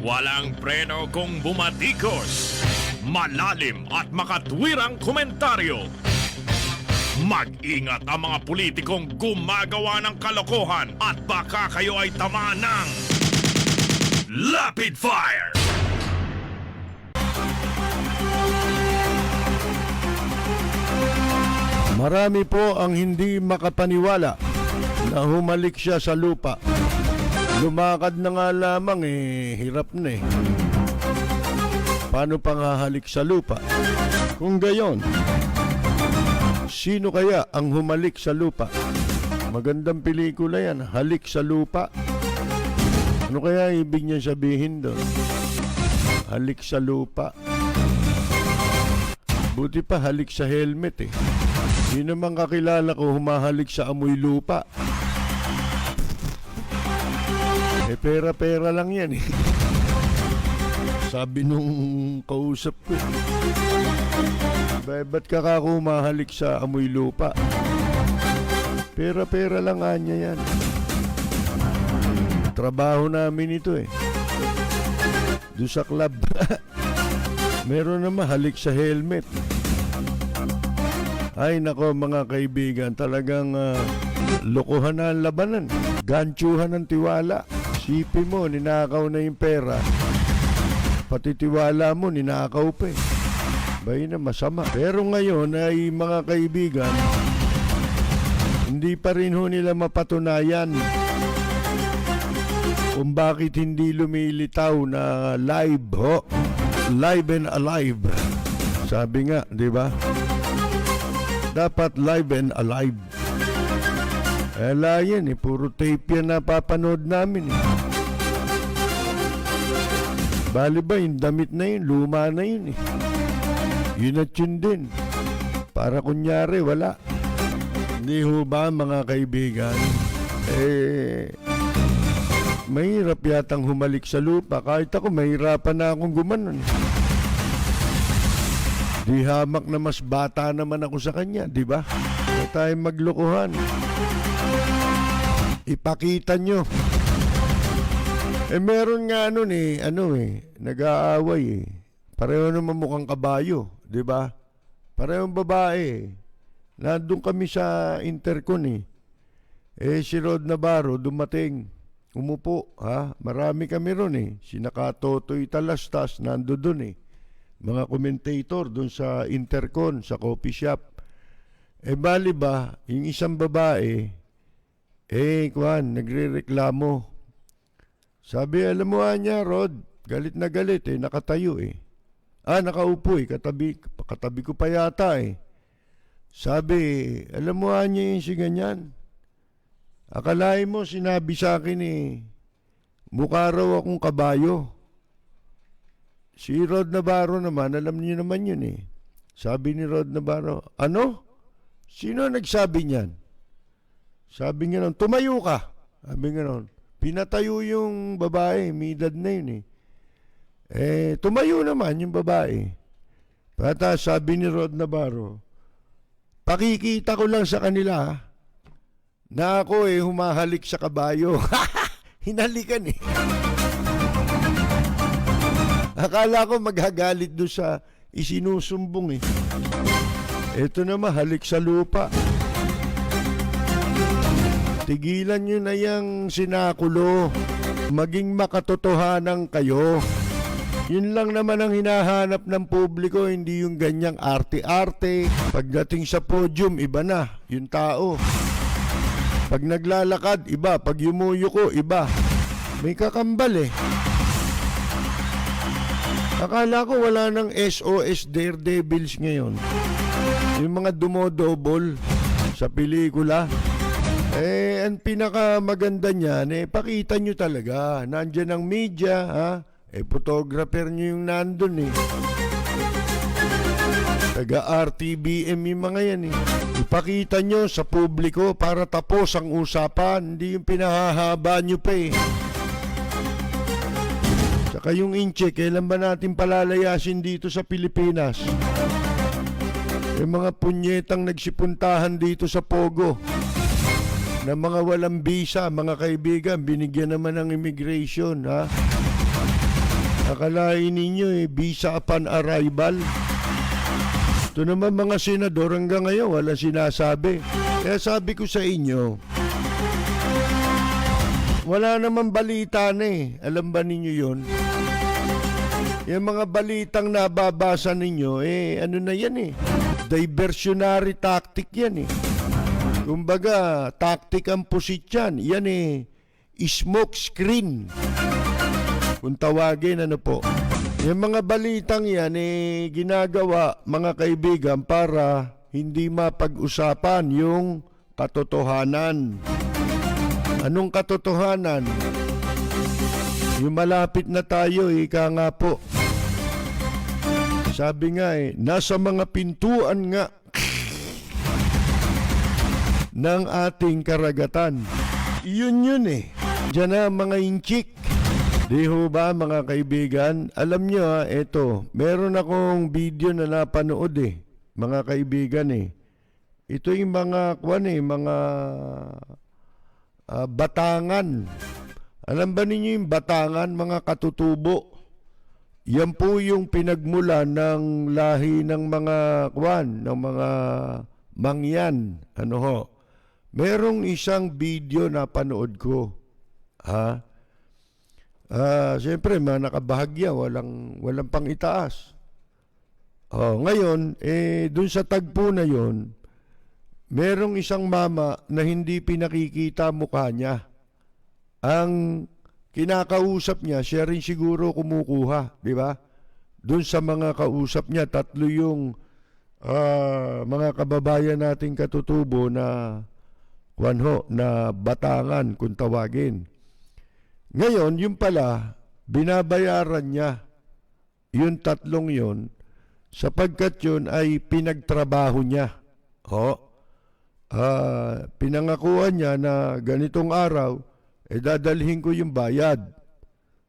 Walang preno kung bumatikos. Malalim at makatwirang komentaryo. Mag-ingat ang mga politikong gumagawa ng kalokohan at baka kayo ay tamaan ng Rapid Fire! Marami po ang hindi makapaniwala na humalik siya sa lupa. Lumakad na nga lamang hirap na Paano pang hahalik sa lupa? Kung gayon, sino kaya ang humalik sa lupa? Magandang pelikula yan, Halik sa Lupa. Ano kaya ibig niya sabihin doon? Halik sa lupa. Buti pa halik sa helmet Di naman kakilala ko humahalik sa amoy lupa. Pera-pera lang yan Sabi nung kausap ko, ba't ka humahalik sa amoy lupa? Pera-pera lang nga niya yan. Trabaho namin ito doon sa club. Meron naman halik sa helmet. Ay nako mga kaibigan, talagang lokohan na ang labanan. Ganchuhan ng tiwala. Sipi mo, ninakaw na yung pera. Pati tiwala mo, ninakaw pa Bay na masama. Pero ngayon ay mga kaibigan, hindi pa rin nila mapatunayan kung bakit hindi lumilitaw na live live and alive. Sabi nga, di ba? Dapat live and alive. Wala yan puro tape yan na papanood namin Bali ba yung damit na yun, luma na yun Yun at yun din. Para kunyari, wala. Hindi ho ba mga kaibigan? Mahirap yatang humalik sa lupa. Kahit ako, mahirapan na akong gumanon. Di hamak na mas bata naman ako sa kanya, di ba? Huwag tayong maglokohan. Ipakita nyo. Meron nga nag-aaway Pareho naman mukhang kabayo, di ba? Parehong babae. Nandun kami sa intercon si Rod Navarro dumating. Umupo, Marami kami ron Sina Totoy Talastas, nando dun Mga commentator dun sa intercon, sa coffee shop. Bali ba, yung isang babae, nagre-reklamo. Sabi, alam mo niya, Rod, galit na galit nakatayo nakaupo katabi ko pa yata Sabi, alam mo niya yung si ganyan. Akalain mo, sinabi sa akin mukha raw akong kabayo. Si Rod Navarro naman, alam niyo naman yun Sabi ni Rod Navarro, ano? Sino nagsabi niyan? Sabi nga nun, tumayo ka. Sabi nga nun, pinatayo yung babae, may edad na yun tumayo naman yung babae. Pata sabi ni Rod Navarro, pakikita ko lang sa kanila na ako humahalik sa kabayo. Hinalikan Akala ko maghagalit doon sa isinusumbong Ito naman, halik sa lupa. Tigilan nyo na yung sinakulo. Maging makatotohanan kayo. Yun lang naman ang hinahanap ng publiko, hindi yung ganyang arte-arte. Pagdating sa podium, iba na yung tao. Pag naglalakad, iba. Pag yumuyuko, iba. May kakambal Akala ko wala ng SOS Daredevils ngayon. Yung mga dumodobol sa pelikula. Ang pinakamaganda niyan, pakita nyo talaga. Nandyan ang media, photographer nyo yung nandun Taga-RTBM yung mga yan Ipakita nyo sa publiko para tapos ang usapan. Hindi yung pinahahaba nyo pa Saka yung inche, kailan ba natin palalayasin dito sa Pilipinas? Yung mga punyetang nagsipuntahan dito sa Pogo na mga walang visa, mga kaibigan, binigyan naman ng immigration, Akalain ninyo visa upon arrival. Ito naman mga senador hanggang ngayon walang sinasabi. Kaya sabi ko sa inyo, wala naman balita na eh. Alam ba ninyo yun? Yung mga balitang nababasa ninyo, ano na yan eh. Diversionary tactic yan eh. Kumbaga, tactic ang pusit yan. Yan eh, smoke screen. Kung tawagin, ano po. Yung mga balitang yan ginagawa, mga kaibigan, para hindi mapag-usapan yung katotohanan. Anong katotohanan? Yung malapit na tayo, ika nga po. Sabi nga nasa mga pintuan nga ng ating karagatan. Yun Diyan na mga inchik. Di ho ba mga kaibigan? Alam nyo eto, meron akong video na napanood mga kaibigan Ito yung mga mga batangan. Alam ba ninyo yung batangan, mga katutubo? Yan po yung pinagmula ng lahi ng mga ng mga mangyan. Ano ho? Merong isang video na panood ko. Siyempre, mga nakabahagya, walang pang itaas. Ngayon, dun sa tagpo na yon, merong isang mama na hindi pinakikita mukha niya. Ang kinakausap niya, siya rin siguro kumukuha, di ba? Doon sa mga kausap niya, 3 yung mga kababayan nating katutubo na na batangan kung tawagin. Ngayon, yung pala, binabayaran niya yung 3 yon sapagkat yun ay pinagtrabaho niya. Pinangakuan niya na ganitong araw, dadalhin ko yung bayad.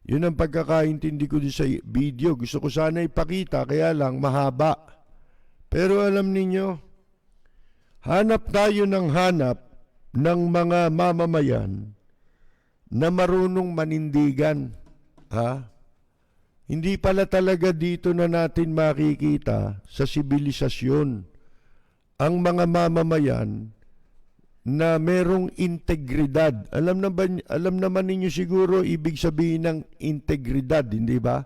Yun ang pagkakaintindi ko din sa video. Gusto ko sana ipakita, kaya lang mahaba. Pero alam ninyo, hanap tayo ng hanap ng mga mamamayan na marunong manindigan. Hindi pala talaga dito na natin makikita sa sibilisasyon ang mga mamamayan na merong integridad. Alam naman ninyo siguro ibig sabihin ng integridad, hindi ba?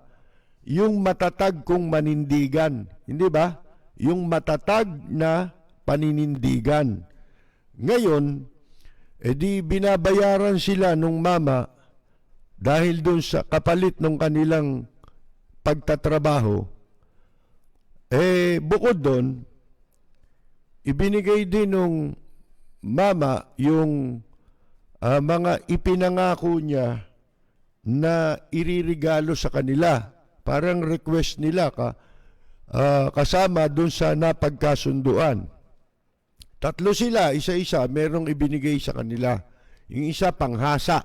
Yung matatag kong manindigan, hindi ba? Yung matatag na paninindigan. Ngayon, di binabayaran sila nung mama dahil doon sa kapalit ng kanilang pagtatrabaho. Bukod doon, ibinigay din nung mama yung mga ipinangako niya na iririgalo sa kanila. Parang request nila kasama dun sa napagkasunduan. 3 sila, isa-isa, merong ibinigay sa kanila. Yung isa panghasa.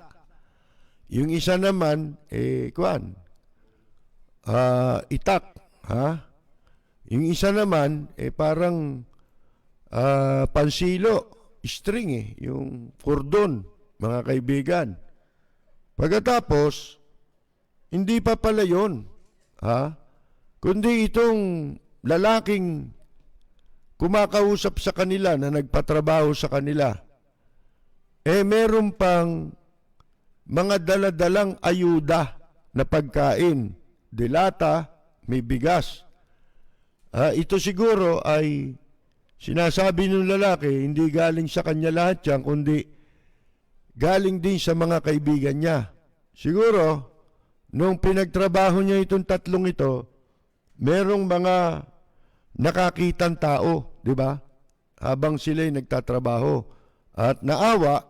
Yung isa naman, itak. Yung isa naman, parang pansilo, string yung cordon, mga kaibigan. Pagkatapos, hindi pa pala yun, kundi itong lalaking kumakausap sa kanila na nagpatrabaho sa kanila, meron pang mga daladalang ayuda na pagkain, dilata, may bigas. Ito siguro ay sinasabi ng lalaki, hindi galing sa kanya lahat yan, kundi galing din sa mga kaibigan niya. Siguro, nung pinagtrabaho niya itong 3 ito, merong mga nakakitang tao, di ba? Habang sila'y nagtatrabaho. At naawa,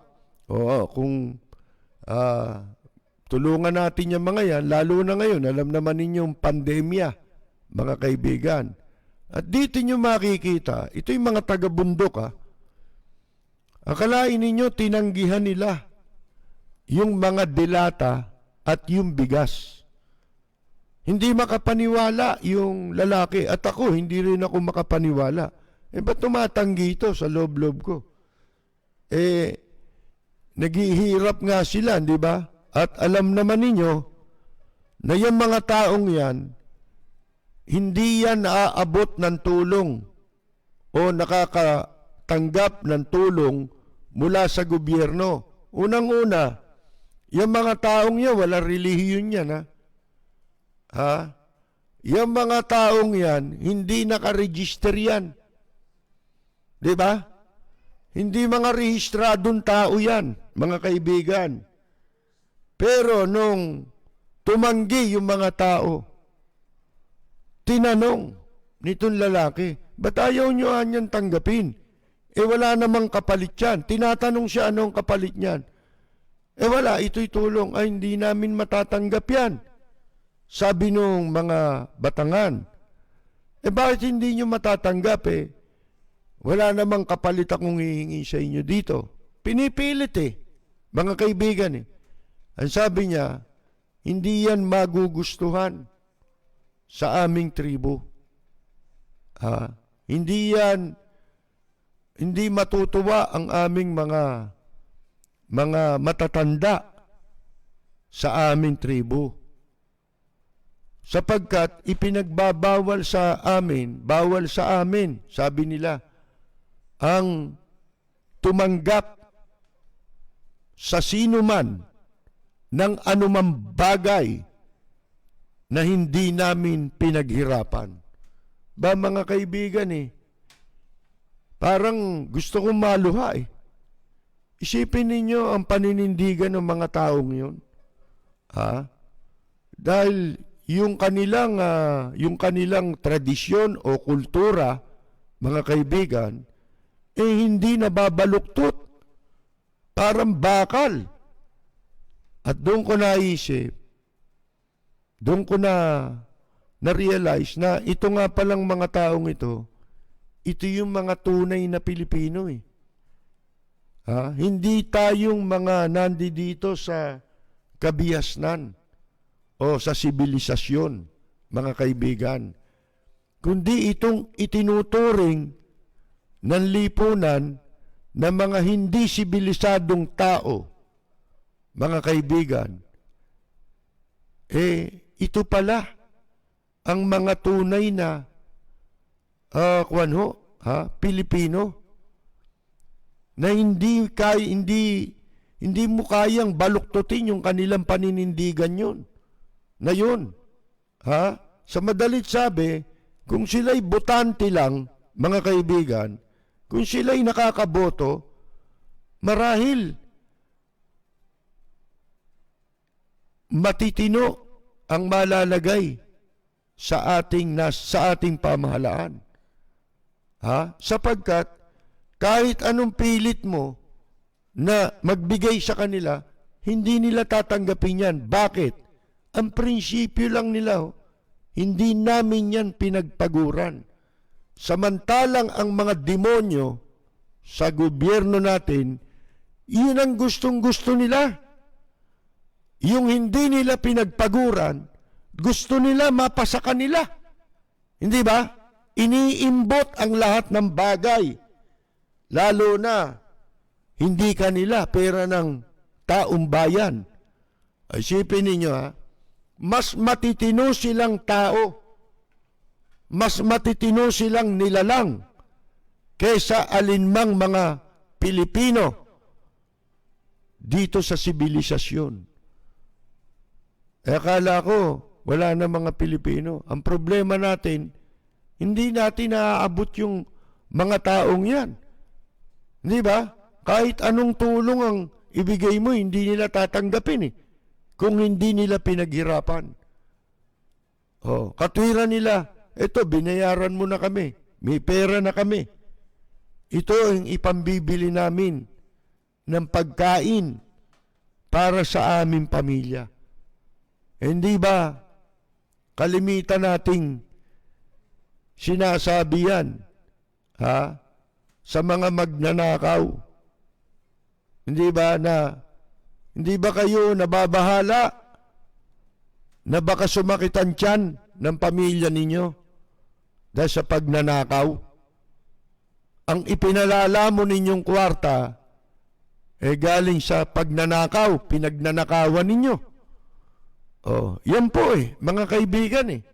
kung tulungan natin yung mga yan, lalo na ngayon, alam naman ninyong pandemya, mga kaibigan. At dito nyo makikita, ito yung mga taga-bundok. Akalain ninyo, tinanggihan nila yung mga dilata at yung bigas. Hindi makapaniwala yung lalaki. At ako, hindi rin ako makapaniwala. Ba't tumatanggi ito sa loob-loob ko? Naghihirap nga sila, di ba? At alam naman ninyo, na yung mga taong yan, hindi yan aabot ng tulong o nakakatanggap ng tulong mula sa gobyerno. Unang-una, yung mga taong yan, wala relihiyon yan, ha? Ha? Yung mga taong yan, hindi nakaregister yan. Di ba? Hindi mga rehistradong tao yan, mga kaibigan. Pero nung tumanggi yung mga tao, tinanong nitong lalaki, ba't ayaw nyo yan tanggapin? Wala namang kapalit yan. Tinatanong siya anong kapalit niyan. Wala, ito'y tulong. Ay, hindi namin matatanggap yan. Sabi nung mga batangan, bakit hindi nyo matatanggap Wala namang kapalit akong hihingi sa inyo dito. Pinipilit mga kaibigan Ang sabi niya, hindi yan magugustuhan sa aming tribo. Hindi matutuwa ang aming mga matatanda sa aming tribo. Sapagkat ipinagbabawal sa amin, bawal sa amin, sabi nila, ang tumanggap sa sino man ng anumang bagay na hindi namin pinaghirapan. Ba mga kaibigan parang gusto kong maluha Isipin ninyo ang paninindigan ng mga taong yun. Dahil yung kanilang tradisyon o kultura, mga kaibigan, hindi nababaluktot. Parang bakal. At doon ko naisip, doon ko na-realize na ito nga palang mga taong ito yung mga tunay na Pilipino Hindi tayong mga nandito sa kabiasnan o sa sibilisasyon, mga kaibigan. Kundi itong itinuturing ng lipunan ng mga hindi sibilisadong tao, mga kaibigan. Ito pala ang mga tunay na Pilipino na hindi mo kayang baluktutin yung kanilang paninindigan yun. Na yun. Sa madalit sabi, kung sila'y botante lang, mga kaibigan, kung sila'y nakakaboto, marahil matitino ang malalagay sa ating pamahalaan. Sapagkat kahit anong pilit mo na magbigay sa kanila, hindi nila tatanggapin yan. Bakit? Ang prinsipyo lang nila, hindi namin yan pinagpaguran. Samantalang ang mga demonyo sa gobyerno natin, yun ang gustong-gusto nila. Yung hindi nila pinagpaguran, gusto nila mapasa kanila. Hindi ba? Iniimbot ang lahat ng bagay. Lalo na, hindi kanila pera ng taong bayan. Isipin ninyo mas matitino silang tao, mas matitino silang nilalang kaysa alinmang mga Pilipino dito sa sibilisasyon. Akala ko, wala na mga Pilipino. Ang problema natin, hindi natin naaabot yung mga taong yan. Hindi ba? Kahit anong tulong ang ibigay mo, hindi nila tatanggapin kung hindi nila pinaghirapan. Katwiran nila, ito, binayaran mo na kami. May pera na kami. Ito ang ipambibili namin ng pagkain para sa aming pamilya. Hindi ba kalimitan nating sinasabi yan sa mga magnanakaw? Hindi ba kayo nababahala na baka sumakit ang tiyan ng pamilya ninyo dahil sa pagnanakaw? Ang ipinalala mo ninyong kwarta galing sa pagnanakaw, pinagnanakawan ninyo. Oh, yan po mga kaibigan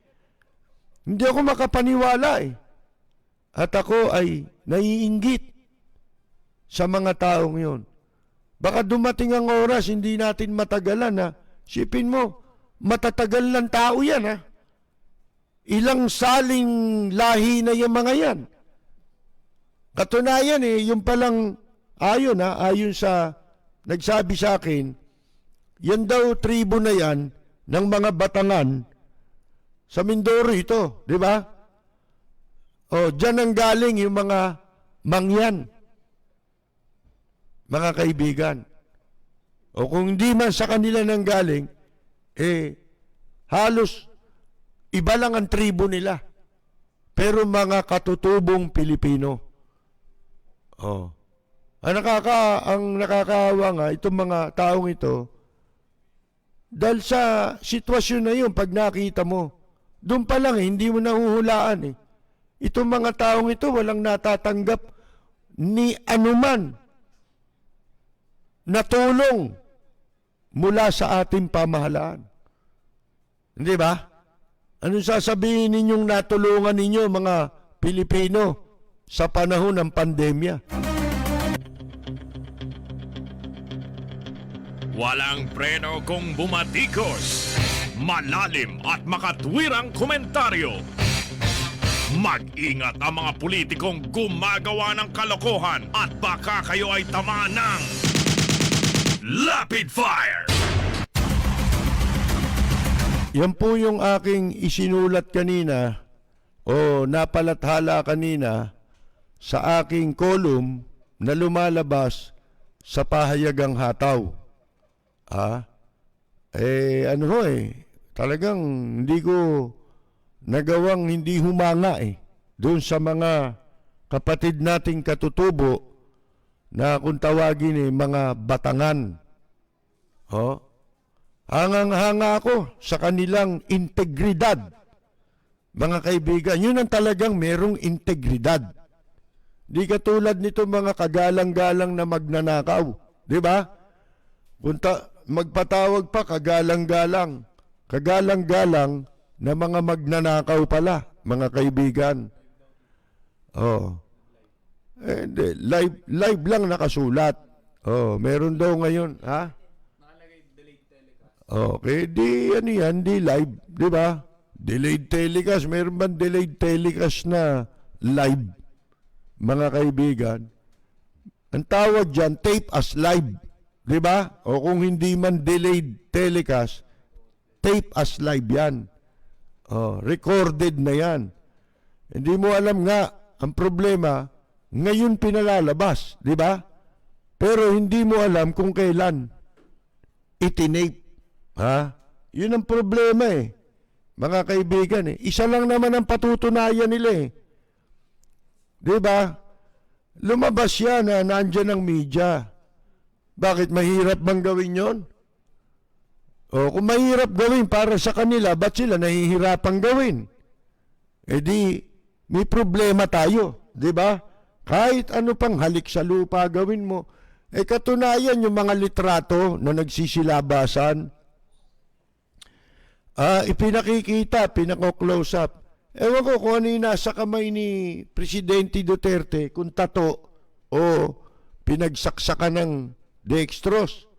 Hindi ako makapaniwala At ako ay naiinggit sa mga taong yon. Baka dumating ang oras, hindi natin matagalan Sipin mo, matatagal ng tao yan Ilang saling lahi na yung mga yan. Katunayan yung palang ayon sa nagsabi sa akin, yan daw tribo na yan ng mga Batangan sa Mindoro ito, di ba? O, dyan ang galing yung mga mangyan, mga kaibigan. O kung hindi man sa kanila nang galing, halos iba lang ang tribo nila. Pero mga katutubong Pilipino. Oh. Ang nakakaawa nga, itong mga taong ito, dahil sa sitwasyon na yun, pag nakita mo, doon pa lang hindi mo nahuhulaan Itong mga taong ito, walang natatanggap ni anuman na tulong mula sa ating pamahalaan. Hindi ba? Anong sasabihin ninyong natulungan ninyo mga Pilipino sa panahon ng pandemya? Walang preno kung bumatikos. Malalim at makatwirang komentaryo. Mag-ingat ang mga politikong gumagawa ng kalokohan at baka kayo ay tamaan ng Lapid Fire! Yan po yung aking isinulat kanina o napalathala kanina sa aking column na lumalabas sa pahayagang hataw. Talagang hindi ko nagawang hindi humanga doon sa mga kapatid nating katutubo na kung tawagin mga Batangan. Hangang-hanga ako sa kanilang integridad. Mga kaibigan, yun ang talagang merong integridad. Di katulad nito mga kagalang-galang na magnanakaw. Di ba? Magpatawag pa kagalang-galang. Kagalang-galang na mga magnanakaw pala, mga kaibigan. Live lang nakasulat. Meron daw ngayon, Okay, di live, di ba? Delayed telecast, meron bang delayed telecast na live, mga kaibigan? Ang tawag dyan, tape as live, di ba? O kung hindi man delayed telecast, tape as live yan. Recorded na yan. Hindi mo alam nga, ang problema, ngayon pinalalabas, di ba? Pero hindi mo alam kung kailan itinape. Yun ang problema mga kaibigan Isa lang naman ang patutunayan nila Di ba? Lumabas yan na nandyan ang media. Bakit mahirap bang gawin yon? Kung mahirap gawin para sa kanila, ba't sila nahihirapang gawin? May problema tayo, di ba? Kahit ano pang halik sa lupa gawin mo. Katunayan yung mga litrato na nagsisilabasan, ipinakikita, pinako-close up. Ewan ko kung ano yung nasa kamay ni Presidente Duterte, kung tato o pinagsaksakan ng dextrose.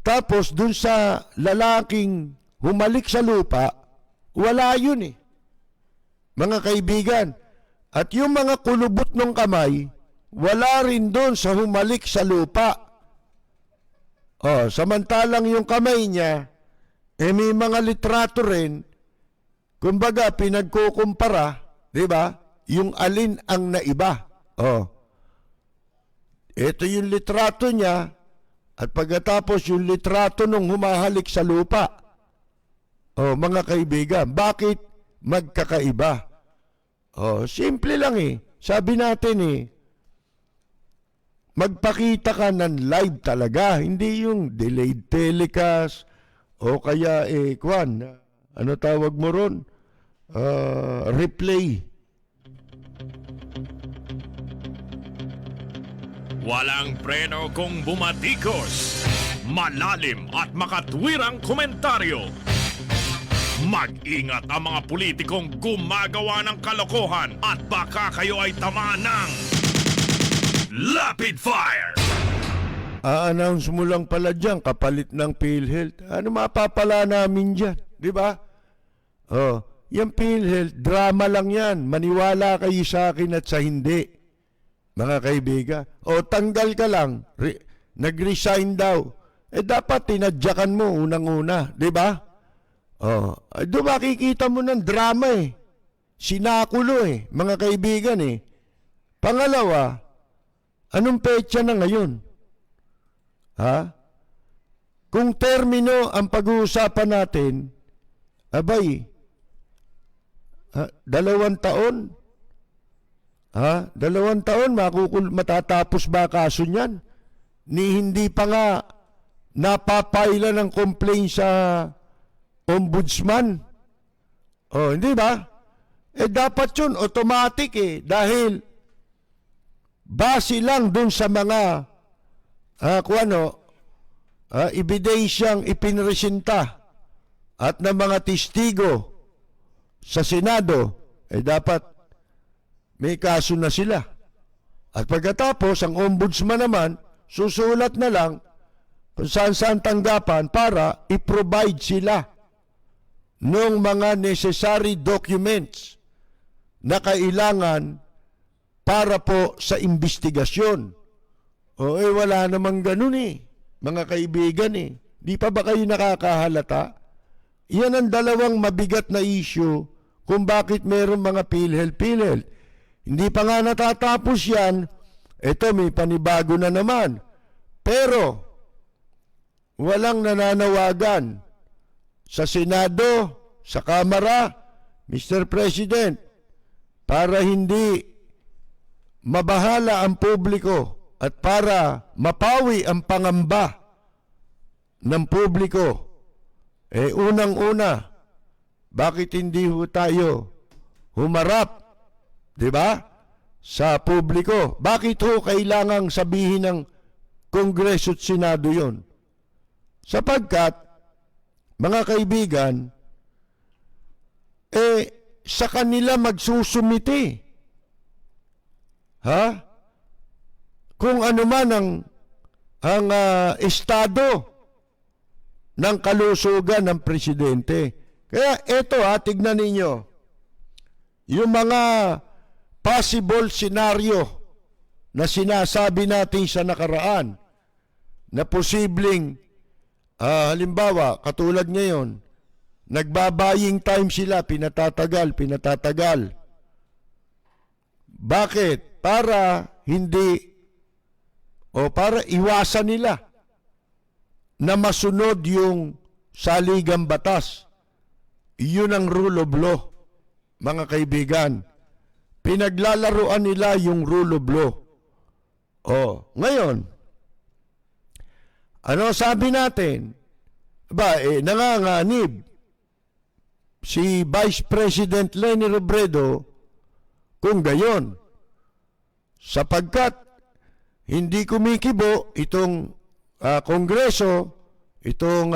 Tapos dun sa lalaking humalik sa lupa, wala yun mga kaibigan. At yung mga kulubot ng kamay, wala rin dun sa humalik sa lupa. Samantalang yung kamay niya, may mga litrato rin, kumbaga pinagkukumpara, di ba? Yung alin ang naiba. Ito yung litrato niya, at pagkatapos yung litrato nung humahalik sa lupa. Mga kaibigan, bakit magkakaiba? Simple lang Sabi natin magpakita ka ng live talaga, hindi yung delayed telecast, o kaya ano tawag mo ron? Replay. Walang preno kung bumatikos. malalim at makatwirang komentaryo. Mag-ingat ang mga politikong gumagawa ng kalokohan at baka kayo ay tamaan ng Lapid Fire! A-announce mo lang pala dyan, kapalit ng PhilHealth. Ano mapapala namin dyan? Di ba? Oh, yung PhilHealth, drama lang yan. Maniwala kayo sa akin at sa hindi. Mga kaibigan. O, tanggal ka lang. Nag-resign daw. Dapat tinadyakan mo unang-una. Di ba? Oh, doon makikita mo ng drama eh. Sinakulo eh, mga kaibigan eh. Pangalawa, anong petsa na ngayon? Ha? Kung termino ang pag-uusapan natin, abay, 2 taon? 2 taon, matatapos ba kaso niyan? Ni hindi pa nga napapaila ng complaint sa ombudsman. Oh, hindi ba? Dapat yun, automatic eh. Dahil, base lang dun sa mga, ebidensyang ipinresenta at ng mga testigo sa Senado, dapat may kaso na sila. At pagkatapos, ang ombudsman naman, susulat na lang kung saan-saan tanggapan para i-provide sila ng mga necessary documents na kailangan para po sa investigasyon. O wala namang ganun eh, mga kaibigan eh. Di pa ba kayo nakakahalata? Yan ang dalawang mabigat na issue kung bakit meron mga PhilHealth. Hindi pa nga natatapos yan, eto may panibago na naman. Pero, walang nananawagan sa Senado, sa Kamara, Mr. President, para hindi mabahala ang publiko at para mapawi ang pangamba ng publiko. Unang-una, bakit hindi ho tayo humarap, di ba, sa publiko? Bakit ho kailangang sabihin ng Kongreso at Senado yon? Sapagkat, mga kaibigan, sa kanila magsusumiti. Ha? Kung ano man ang estado ng kalusugan ng presidente. Kaya ito tignan ninyo. Yung mga possible scenario na sinasabi natin sa nakaraan na posibleng halimbawa, katulad ngayon, nagbabaying time sila, pinatatagal. Bakit? Para para iwasan nila na masunod yung saligang batas. Yun ang rule of law, mga kaibigan. Pinaglalaruan nila yung rule of law. Ngayon, ano sabi natin? Nanganganib si Vice President Leni Robredo kung gayon. Sapagkat hindi kumikibo itong Kongreso, itong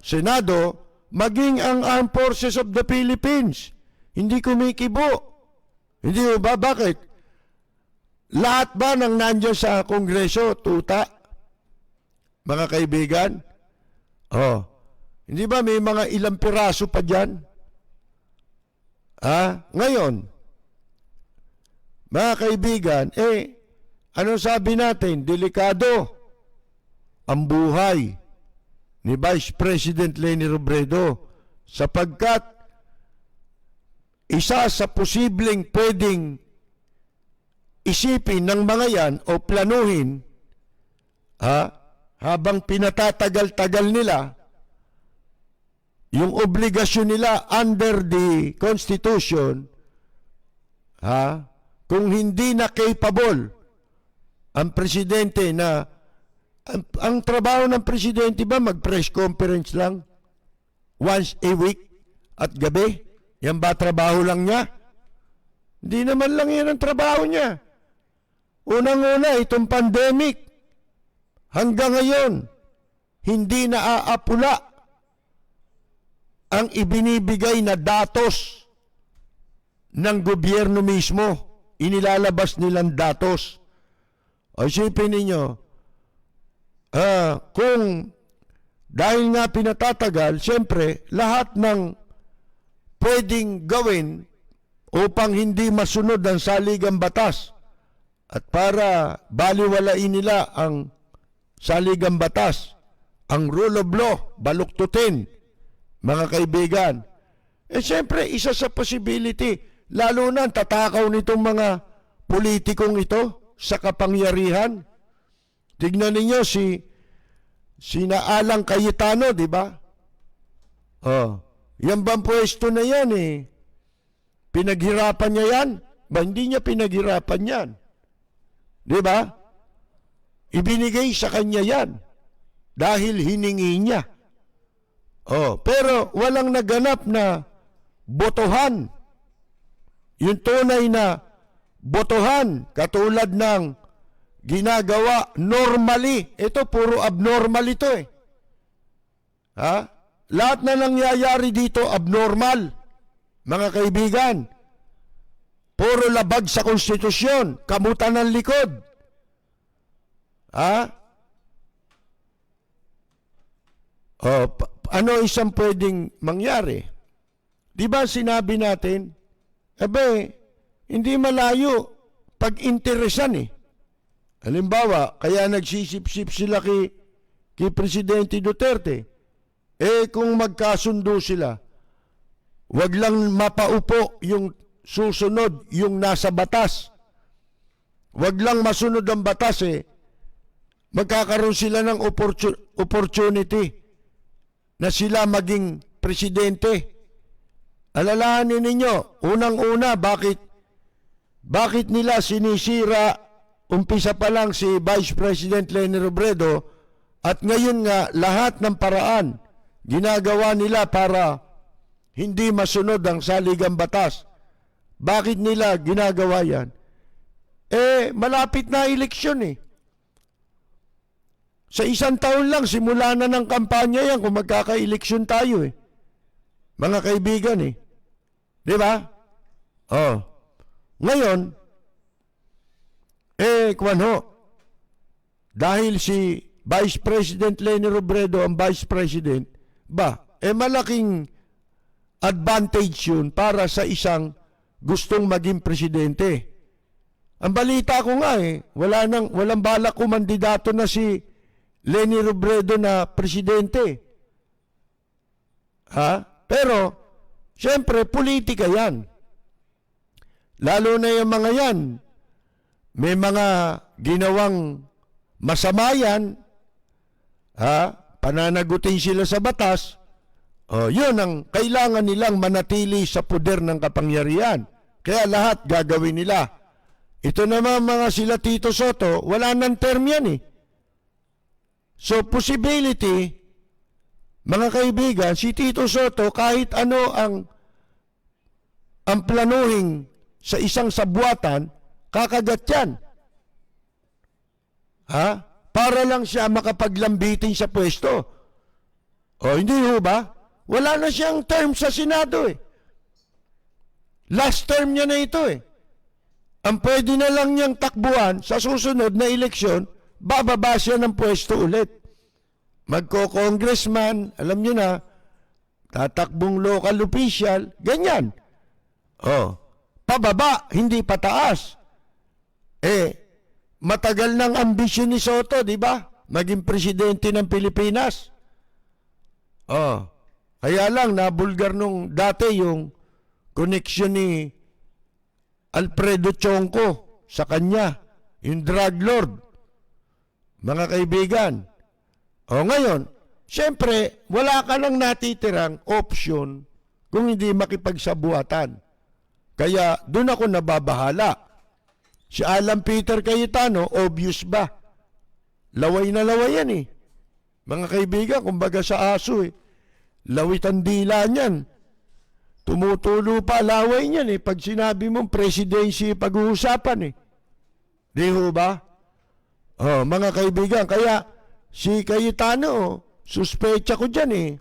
Senado, maging ang Armed Forces of the Philippines. Hindi kumikibo. Hindi ba? Bakit? Lahat ba ng nandiyan sa Kongreso, tuta? Mga kaibigan? Hindi ba may mga ilang piraso pa dyan? Ngayon, mga kaibigan, ano sabi natin? Delikado ang buhay ni Vice President Leni Robredo sapagkat isa sa posibleng pwedeng isipin ng mga yan o planuhin habang pinatatagal-tagal nila yung obligasyon nila under the Constitution, kung hindi na capable ang presidente na ang trabaho ng presidente ba mag-press conference lang once a week at gabi? Yan ba trabaho lang niya? Hindi naman lang yan ang trabaho niya. Unang-una, itong pandemic hanggang ngayon, hindi naaapula ang ibinibigay na datos ng gobyerno mismo. Inilalabas nilang datos. O isipin ninyo, kung dahil nga pinatatagal, siyempre, lahat ng pwedeng gawin upang hindi masunod ang saligang batas at para baliwalain nila ang saligang batas, ang rule of law, baluktutin, mga kaibigan. Siyempre, isa sa possibility, lalo na tatakaw nitong mga politikong ito sa kapangyarihan. Tignan ninyo si Naalang Cayetano, di ba? Yan bang pwesto na yan Pinaghirapan niya yan? Ba, hindi niya pinaghirapan yan. Di ba? Ibinigay sa kanya yan dahil hiningi niya. Pero walang naganap na botohan. Yung tunay na botohan, katulad ng ginagawa normally. Ito, puro abnormal ito Lahat na nangyayari dito, abnormal. Mga kaibigan, puro labag sa konstitusyon, kamutan ng likod. Ano isang pwedeng mangyari? Di ba sinabi natin, hindi malayo pag-interesan Halimbawa, kaya nagsisip-sip sila kay Presidente Duterte. Kung magkasundo sila, wag lang mapaupo yung susunod, yung nasa batas. Wag lang masunod ang batas magkakaroon sila ng opportunity na sila maging presidente. Alalahanin ninyo, unang-una, bakit nila sinisira umpisa pa lang si Vice President Leni Robredo at ngayon nga lahat ng paraan ginagawa nila para hindi masunod ang saligang batas. Bakit nila ginagawa yan? Malapit na eleksyon Sa isang taon lang, simula na ng kampanya yan kung magkaka-eleksyon tayo Mga kaibigan Di ba? Ngayon, dahil si Vice President Leni Robredo ang Vice President, malaking advantage yun para sa isang gustong maging presidente. Ang balita ko nga walang balak kumandidato na si Leni Robredo na presidente. Pero, siyempre, politika yan. Lalo na yung mga yan, may mga ginawang masama yan, pananagutin sila sa batas, yun ang kailangan nilang manatili sa poder ng kapangyarihan. Kaya lahat gagawin nila. Ito naman mga sila Tito Soto, wala nang term yan So possibility, mga kaibigan, si Tito Soto kahit ano ang planuhin sa isang sabuatan, kakagat yan. Para lang siya makapaglambitin sa pwesto. Hindi ba? Wala na siyang term sa Senado Last term niya na ito Ang pwede na lang niyang takbuhan sa susunod na eleksyon, bababa siya ng pwesto ulit. Magko-congressman, alam niyo na, tatakbong local official, ganyan. Pababa, hindi pataas. Matagal ng ambisyon ni Soto, di ba? Maging presidente ng Pilipinas. Kaya lang, nabulgar nung dati yung connection ni Alfredo Chonco sa kanya, yung drug lord. Mga kaibigan. Ngayon, siyempre, wala ka nang natitirang option kung hindi makipagsabuatan. Kaya doon ako nababahala. Si Alan Peter Cayetano, obvious ba? Laway na laway yan Mga kaibigan, kumbaga sa aso lawit ang dila niyan. Tumutulo pa laway niyan Pag sinabi mong presidency pag-uusapan Di ho ba? Mga kaibigan, kaya si Cayetano, suspecha ko dyan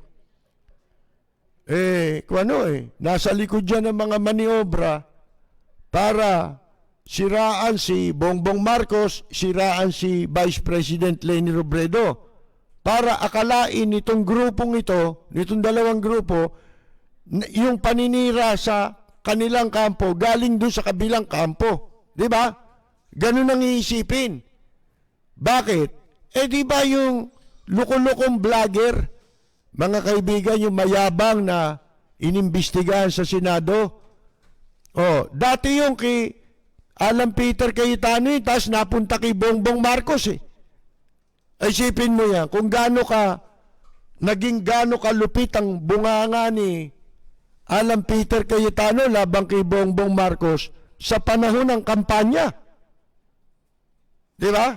kung ano nasa likod dyan ng mga maniobra para siraan si Bongbong Marcos, siraan si Vice President Leni Robredo, para akalain nitong grupong ito, nitong dalawang grupo, yung paninira sa kanilang kampo, galing doon sa kabilang kampo. Di ba? Ganun ang iisipin. Bakit? Di ba yung luko-lukong vlogger, mga kaibigan, yung mayabang na inimbestigahan sa Senado? Dati yung kay Alan Peter Cayetano, tapos napunta kay Bongbong Marcos Isipin mo yan, kung naging gaano kalupit ang bunganga ni Alan Peter Cayetano labang kay Bongbong Marcos sa panahon ng kampanya. Di ba?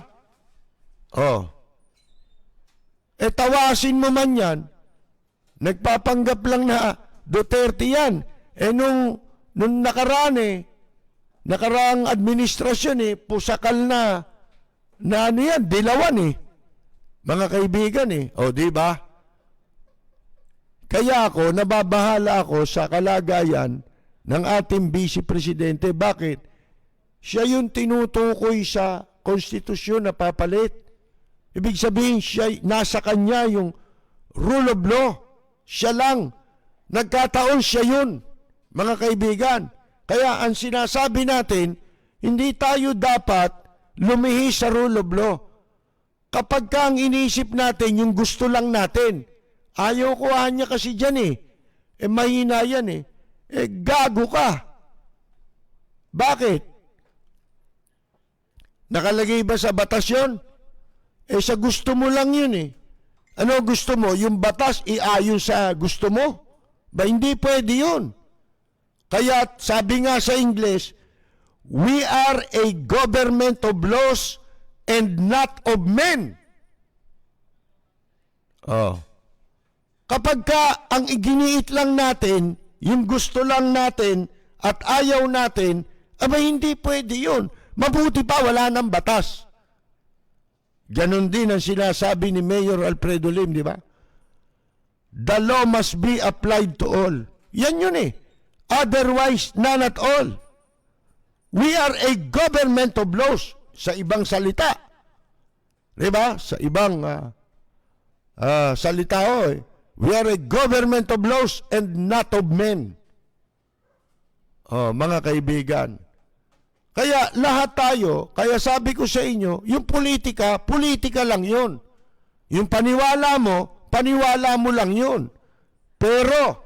Tawasin mo man yan, nagpapanggap lang na Duterte yan. Nung nakaraang administrasyon pusakal na ano yan, dilawan mga kaibigan di ba? Kaya ako, nababahala ako sa kalagayan ng ating Vice Presidente. Bakit? Siya yung tinutukoy sa konstitusyon na papalit. Ibig sabihin, nasa kanya yung rule of law. Siya lang. Nagkataon siya yun, mga kaibigan. Kaya ang sinasabi natin, hindi tayo dapat lumihis sa rule of law. Kapag ang inisip natin, yung gusto lang natin, ayaw ko niya kasi dyan mahina yan gago ka. Bakit? Nakalagay ba sa batas yun? Sa gusto mo lang yun Ano gusto mo? Yung batas iayon sa gusto mo? Ba hindi pwede yun. Kaya sabi nga sa English, we are a government of laws and not of men. Kapag ang iginiit lang natin, yung gusto lang natin at ayaw natin, hindi pwede yun. Mabuti pa wala ng batas. Ganon din ang sinasabi ni Mayor Alfredo Lim, di ba? The law must be applied to all. Yan yun Otherwise, none at all. We are a government of laws. Sa ibang salita. Diba? Sa ibang salita we are a government of laws and not of men. Mga kaibigan. Kaya lahat tayo, kaya sabi ko sa inyo, yung politika lang yun. Yung paniwala mo lang yun. Pero,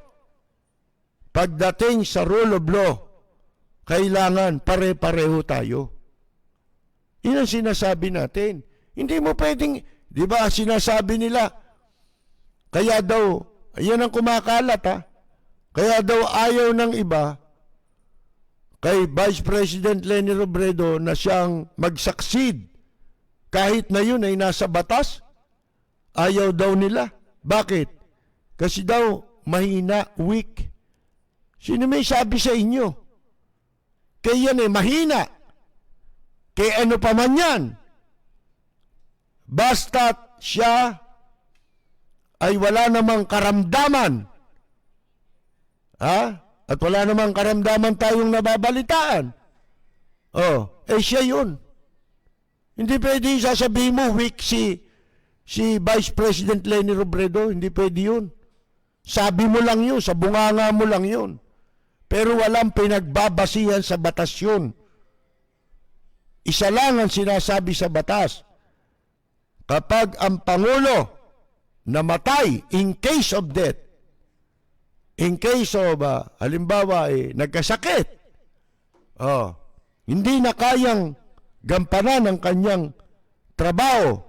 pagdating sa rule of law, kailangan pare-pareho tayo. Yun ang sinasabi natin. Hindi mo pwedeng, di ba, sinasabi nila, kaya daw, yan ang kumakalat kaya daw ayaw ng iba, kay Vice President Leni Robredo na siyang mag-succeed, kahit na yun ay nasa batas, ayaw daw nila. Bakit? Kasi daw, mahina, weak. Sino may sabi sa inyo? Kaya yan mahina. Kaya ano pa man yan, basta't siya ay wala namang karamdaman. At wala namang karamdaman tayong nababalitaan. Siya yun. Hindi pwede sasabihin mo weak si Vice President Leni Robredo. Hindi pwede yun. Sabi mo lang yun, sa bunganga mo lang yun. Pero walang pinagbabasihan sa batas yun. Isa lang ang sinasabi sa batas. Kapag ang Pangulo namatay in case of death, in case of, halimbawa, nagkasakit, hindi na kayang gampanan ang kanyang trabaho,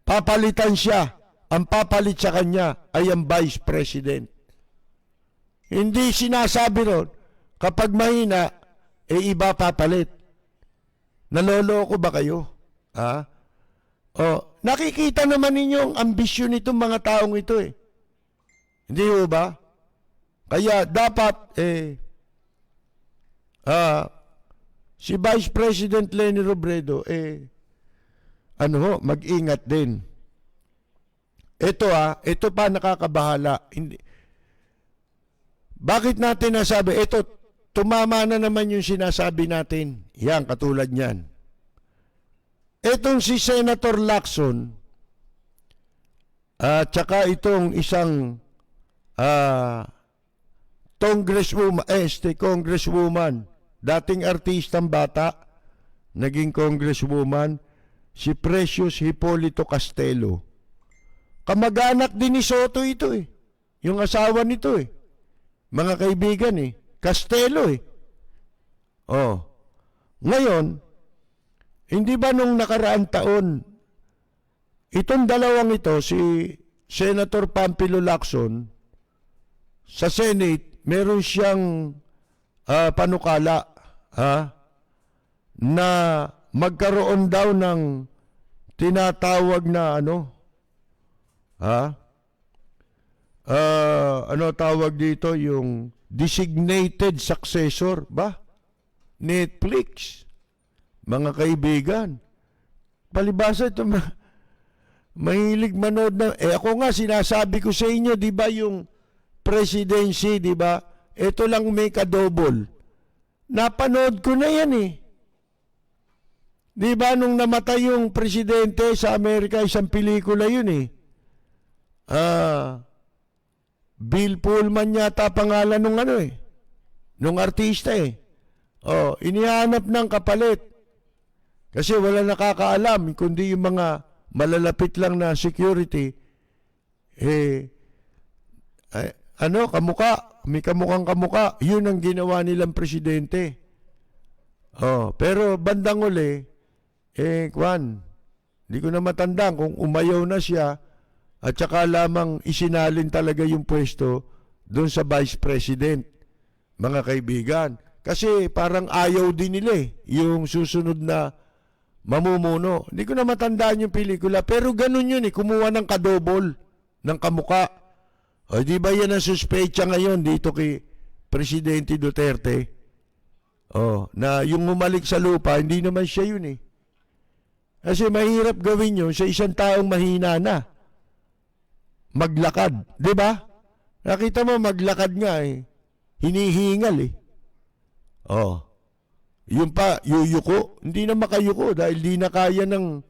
papalitan siya. Ang papalit sa kanya ay ang Vice President. Hindi sinasabi ron, kapag mahina, iba papalit. Naloloko ba kayo? Nakikita naman ninyo ang ambisyon nitong mga taong ito Hindi ba? Kaya dapat si Vice President Leni Robredo mag-ingat din. ito pa nakakabahala. Hindi, bakit natin nasabi? Ito, tumama na naman yung sinasabi natin. Yan, katulad niyan. Etong si Senator Lacson, at saka itong isang congresswoman, dating artistang bata, naging congresswoman, si Precious Hipolito Castelo. Kamag-anak din ni Soto ito eh. Yung asawa nito eh. Mga kaibigan eh. Castelo eh. Oh. Ngayon, hindi ba nung nakaraang taon, itong dalawang ito, si Senator Pampilo Lacson, sa Senate, meron siyang panukala na magkaroon daw ng tinatawag na ano tawag dito, yung designated successor ba? Netflix. Mga kaibigan, palibasa ito, mahilig manood na. Ako nga, sinasabi ko sa inyo, di ba yung presidency, di ba? Ito lang may kadouble. Napanood ko na yan eh. Di ba nung namatay yung presidente sa Amerika, isang pelikula yun eh. Bill Pullman yata pangalan nung nung artista eh. Oh, inihanap ng kapalit. Kasi wala nakakaalam, kundi yung mga malalapit lang na security, kamuka, may kamukhang kamuka, yun ang ginawa nilang presidente. Oh, pero bandang uli, hindi ko na matandaan kung umayaw na siya at saka lamang isinalin talaga yung pwesto doon sa vice president, mga kaibigan. Kasi parang ayaw din nila yung susunod na mamumuno. Hindi ko na matandaan yung pelikula, pero ganun yun kumuha ng kadobol ng kamuka. O di ba yan ang suspecha ngayon dito kay Presidente Duterte? Na yung umalik sa lupa, hindi naman siya yun Kasi mahirap gawin yun sa isang taong mahina na. Maglakad, di ba? Nakita mo, maglakad nga hinihingal Yung pa, yuyuko. Hindi na makayuko dahil di na kaya ng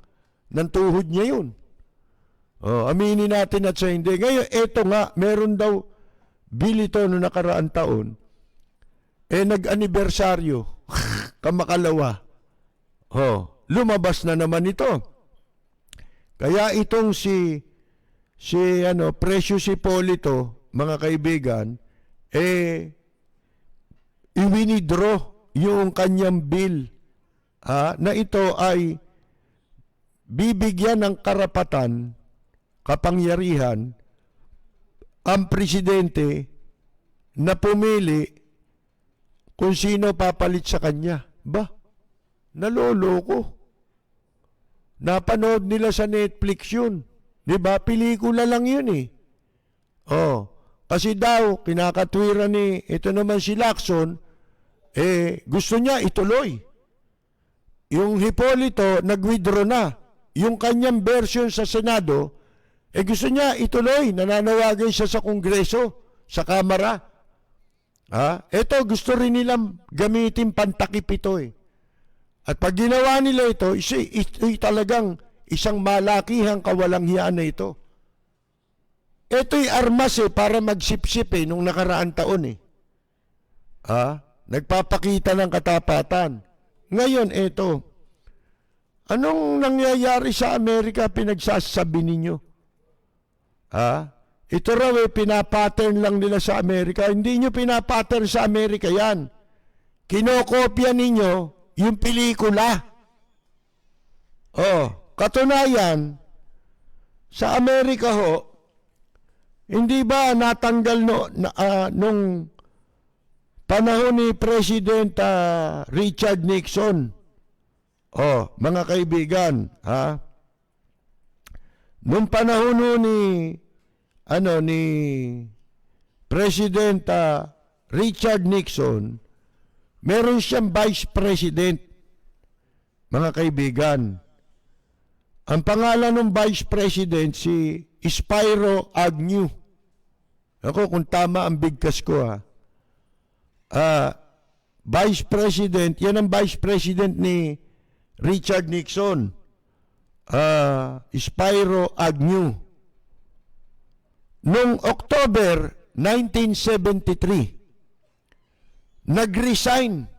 tuhod niya yun. Aminin natin at sa hindi. Ngayon, eto nga, meron daw bill ito noong nakaraang taon. Nag-anibersaryo. Kamakalawa. Lumabas na naman ito. Kaya itong si Precious Hipolito, mga kaibigan, i-withdraw yung kanyang bill na ito ay bibigyan ng karapatan, kapangyarihan ang presidente na pumili kung sino papalit sa kanya. Ba? Naloloko. Napanood nila sa Netflix yun. Di ba? Pelikula lang yun kasi daw, kinakatwiran ito naman si Lacson, gusto niya ituloy. Yung Hipolito, nag-withdraw na. Yung kanyang version sa Senado, gusto niya ituloy. Nananawagan siya sa Kongreso, sa Kamara. Ito, gusto rin nilang gamitin pantakip ito At pag ginawa nila ito, talagang isang malakihang kawalang hiyaan na ito. Ito'y armas para magsipsip nung nakaraang taon Nagpapakita ng katapatan. Ngayon, ito. Anong nangyayari sa Amerika pinagsasabi ninyo? Ito raw pinapattern lang nila sa Amerika. Hindi nyo pinapattern sa Amerika yan. Kinokopya ninyo yung pelikula. Katunayan, sa Amerika hindi ba natanggal nung panahon ni President Richard Nixon? Mga kaibigan, nung panahon ni President Richard Nixon, meron siyang vice president, mga kaibigan. Ang pangalan ng vice president si Spiro Agnew. Ako, kung tama ang bigkas ko, ha. Vice President, yan ang Vice President ni Richard Nixon. Spiro Agnew. Noong October 1973, nag-resign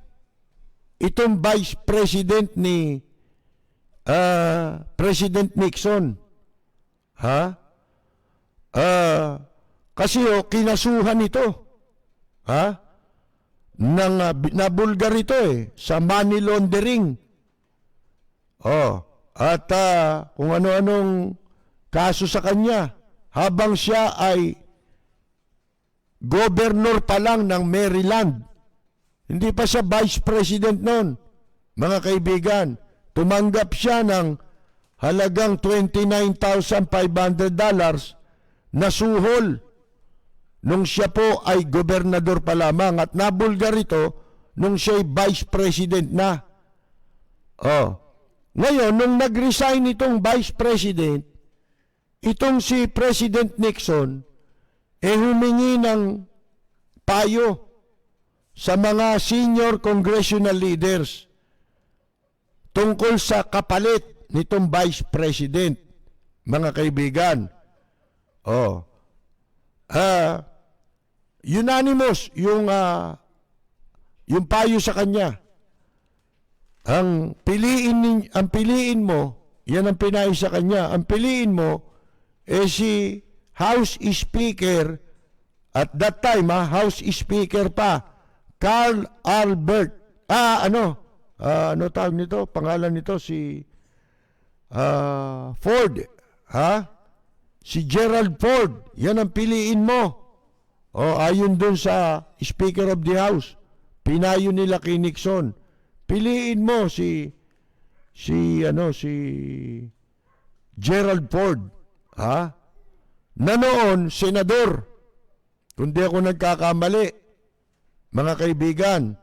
itong Vice President ni President Nixon. Kasi kinasuhan ito. Nabulgar ito sa money laundering. At kung ano-anong kaso sa kanya habang siya ay governor pa lang ng Maryland. Hindi pa siya vice president noon. Mga kaibigan, tumanggap siya ng halagang $29,500 na suhol nung siya po ay gobernador pa lamang at nabulgar ito nung siya ay vice president na. Ngayon, nung nag-resign itong vice president, itong si President Nixon, humingi ng payo sa mga senior congressional leaders tungkol sa kapalit nitong vice president, mga kaibigan. Unanimous yung payo sa kanya. Ang piliin mo, yan ang pinayo sa kanya. Ang piliin mo si House Speaker at that time, House Speaker pa, Carl Albert. Ano tawag nito? Pangalan nito si Ford. Si Gerald Ford. Yan ang piliin mo. Ayon dun sa Speaker of the House. Pinayo nila kay Nixon. Piliin mo si Gerald Ford, na noon senador, kung di ako nagkakamali, mga kaibigan.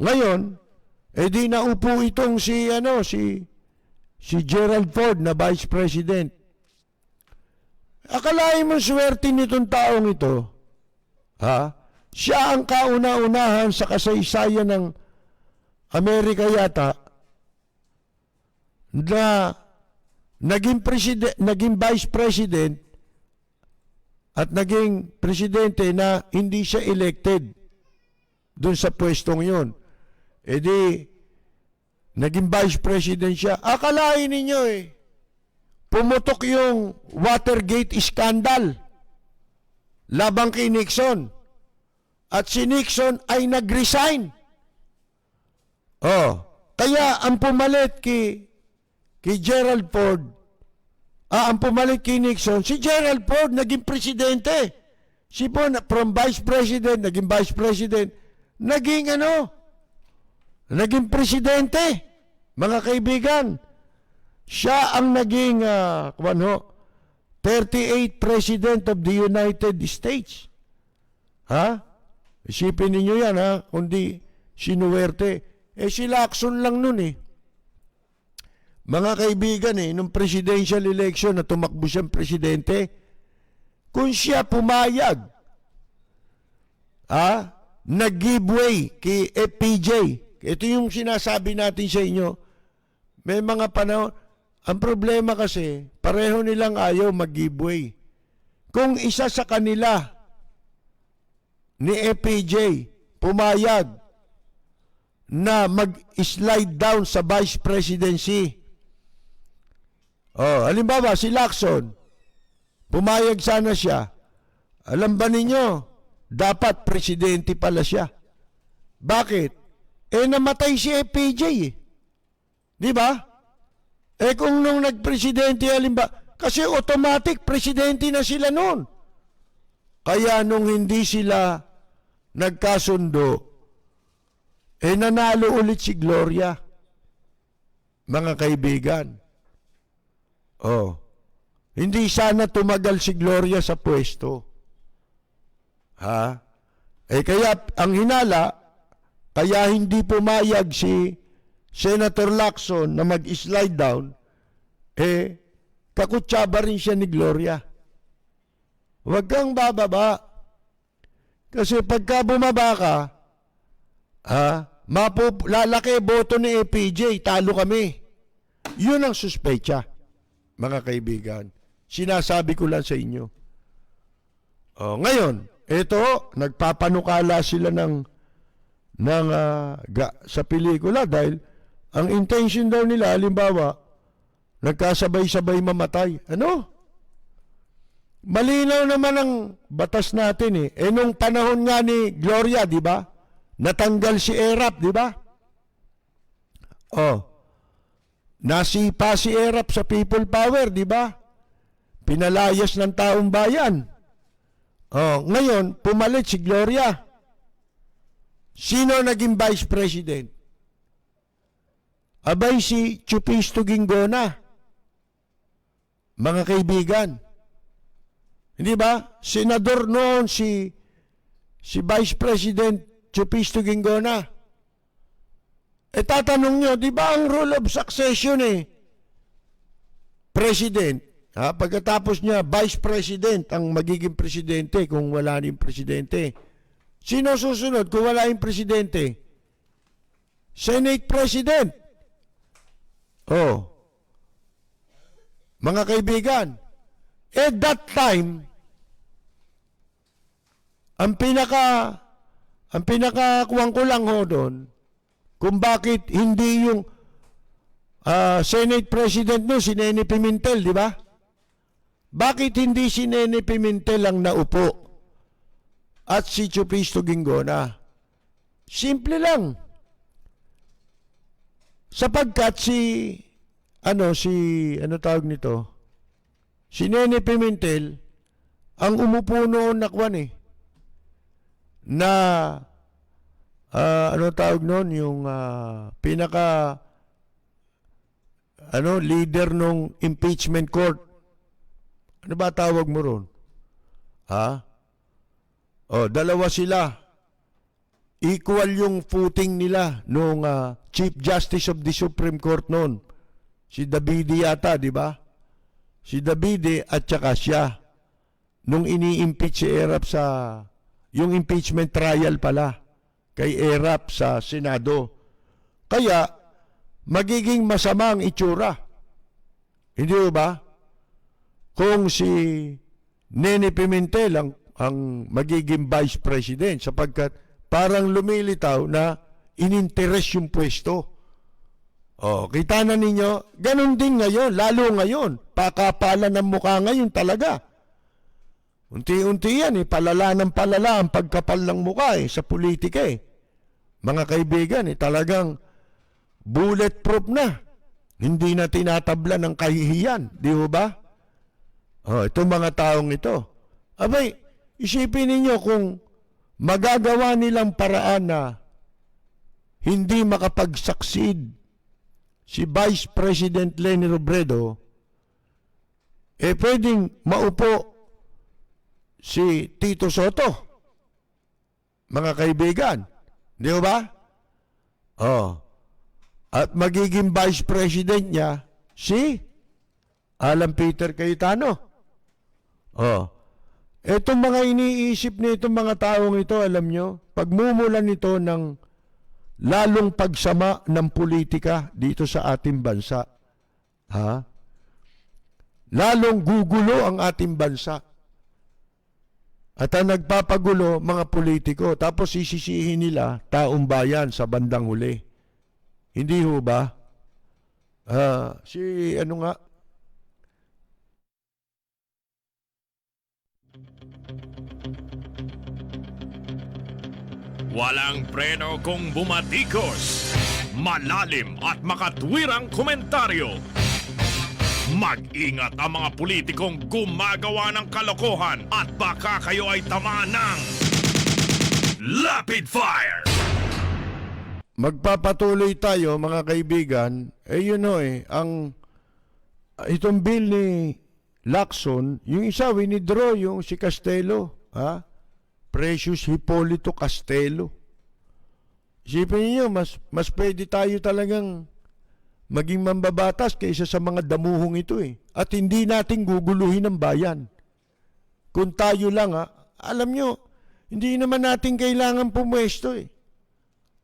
Ngayon, di naupo itong si Gerald Ford na Vice President. Akalain mo swerte nitong taong ito, siya ang kauna-unahan sa kasaysayan ng Amerika yata na naging vice president at naging presidente na hindi siya elected dun sa pwestong yun. Naging vice president siya. Akalain ninyo pumutok yung Watergate scandal labang kay Nixon. At si Nixon ay nag-resign. Kaya ang pumalit kay Gerald Ford, ang pumalit kay Nixon, si Gerald Ford naging presidente. Si po from vice president, naging vice president, naging presidente. Mga kaibigan, siya ang naging 38th President of the United States. Isipin ninyo yan, kundi sinuwerte. Si Lacson lang nun Mga kaibigan nung presidential election na tumakbo siyang presidente, kung siya pumayag, nag-giveaway kay FPJ. Ito yung sinasabi natin sa inyo. May mga panahon, ang problema kasi, pareho nilang ayaw mag-giveaway. Kung isa sa kanila, ni FPJ pumayag na mag-slide down sa vice presidency. Halimbawa, si Lacson, pumayag sana siya. Alam ba ninyo, dapat presidente pala siya. Bakit? Namatay si FPJ Di ba? Kung nung nagpresidente, halimbawa, kasi automatic presidente na sila noon. Kaya nung hindi sila nagkasundo, nanalo ulit si Gloria. Mga kaibigan. Hindi sana tumagal si Gloria sa pwesto. Kaya ang hinala, kaya hindi pumayag si Senator Lacson na mag-slide down, kakutsaba rin siya ni Gloria. Huwag kang bababa. Kasi pagka bumaba ka, lalaki boto ni APJ, talo kami. Yun ang suspecha, mga kaibigan. Sinasabi ko lang sa inyo. Ngayon, ito, nagpapanukala sila sa pelikula dahil ang intention daw nila, halimbawa, nagkasabay-sabay mamatay. Ano? Malinaw naman ang batas natin eh. Nung panahon nga ni Gloria, di ba? Natanggal si Erap, di ba? Nasipa si Erap sa people power, di ba? Pinalayas ng taong bayan. Ngayon, pumalit si Gloria. Sino naging vice president? Abay si Chupisto Ginggona. Mga kaibigan. Hindi ba? Senador noon si Vice President Chupisto Ginggona. Tatanong nyo, di ba ang rule of succession President, pagkatapos niya, Vice President ang magiging presidente kung wala rin presidente. Sino susunod kung wala yung presidente? Senate President. Mga kaibigan, at that time, ang pinakakuwang ko lang doon, kung bakit hindi yung Senate President no, si Nene Pimentel, di ba? Bakit hindi si Nene Pimentel ang naupo at si Chupisto Ginggona? Simple lang. Sapagkat si Nene Pimentel ang umupo noon na kwan yung leader nung impeachment court. Ano ba tawag mo ron? Dalawa sila. Equal yung footing nila nung Chief Justice of the Supreme Court noon. Si Davide yata, di ba? Si Davide at saka siya. Nung ini-impeach si Erap yung impeachment trial pala kay Erap sa Senado. Kaya, magiging masama ang itsura. Hindi ba? Kung si Nene Pimentel ang magiging vice president sapagkat parang lumilitaw na ininteres yung pwesto. Kita na ninyo, ganun din ngayon, lalo ngayon. Pakapalan ng mukha ngayon talaga. Unti-unti yan palala ng palala ang pagkapal ng mukha sa politika Mga kaibigan, talagang bulletproof na. Hindi na tinatabla ng kahihiyan. Di ba? Itong mga taong ito. Abay, isipin ninyo kung magagawa nilang paraan na hindi makapag-succeed si Vice President Leni Robredo, pwedeng maupo si Tito Soto. Mga kaibigan. Di ba? At magiging vice president niya si Alan Peter Cayetano. Itong mga iniisip nitong mga taong ito, alam nyo, pagmumulan nito ng lalong pagsama ng politika dito sa ating bansa. Lalong gugulo ang ating bansa. At ang nagpapagulo, mga politiko, tapos sisisihin nila taong bayan sa bandang huli. Hindi ho ba? Walang preno kung bumatikos. Malalim at makatwirang komentaryo. Mag-ingat ang mga politikong gumagawa ng kalokohan at baka kayo ay tamaan ng Rapid Fire! Magpapatuloy tayo, mga kaibigan. Itong bill ni Lacson, yung isa, winidraw yung si Castelo. Precious Hipolito Castelo. Isipin niyo, mas pwede tayo talagang maging mambabatas kaysa sa mga damuhong ito eh. At hindi natin guguluhin ang bayan. Kung tayo lang alam nyo, hindi naman natin kailangan pumwesto eh.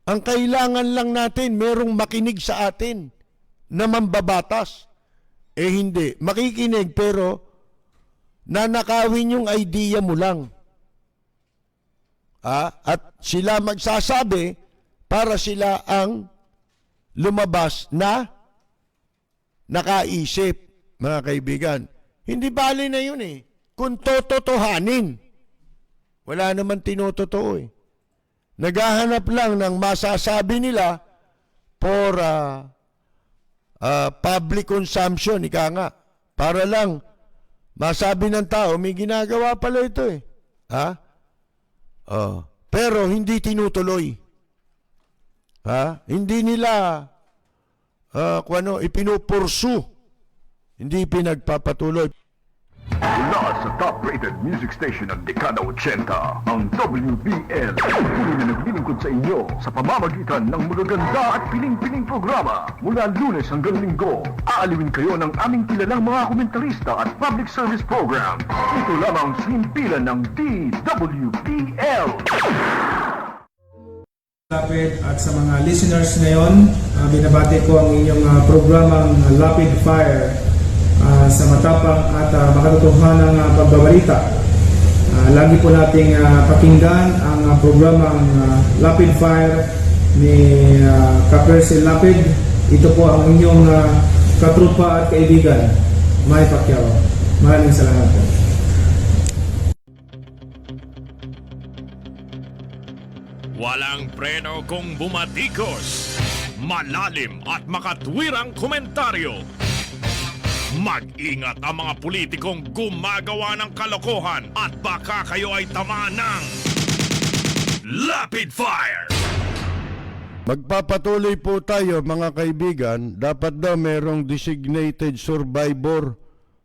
Ang kailangan lang natin, merong makinig sa atin na mambabatas. Eh hindi, makikinig pero nanakawin yung idea mo lang. At sila magsasabi para sila ang lumabas na nakaisip, mga kaibigan. Hindi bali na yun eh. Kung tototohanin, wala naman tinototoo eh. Naghahanap lang ng masasabi nila for public consumption, ika nga. Para lang masabi ng tao, may ginagawa pala ito eh. Pero hindi tinutuloy. Hindi nila ipinupursu. Hindi pinagpapatuloy. Mula sa top-rated music station ng dekada 80, ang WBL. Puli na naglilingkod sa inyo sa pamamagitan ng magaganda at piling-piling programa. Mula Lunes hanggang Linggo, aaliwin kayo ng aming kilalang mga komentarista at public service program. Ito lamang sa himpilan ng DWBL. Lapid at sa mga listeners ngayon, binabati ko ang inyong programang Lapid Fire sa matapang at makatotohanang pagbabalita. Lagi po nating pakinggan ang programang Lapid Fire ni Kapersil Lapid. Ito po ang inyong katrupa at kaibigan, May Pacquiao. Maraming salamat po. Walang preno kung bumatikos. Malalim at makatwirang komentaryo. Mag-ingat ang mga politikong gumagawa ng kalokohan at baka kayo ay tamaan ng Lapid Fire! Magpapatuloy po tayo mga kaibigan. Dapat daw merong designated survivor.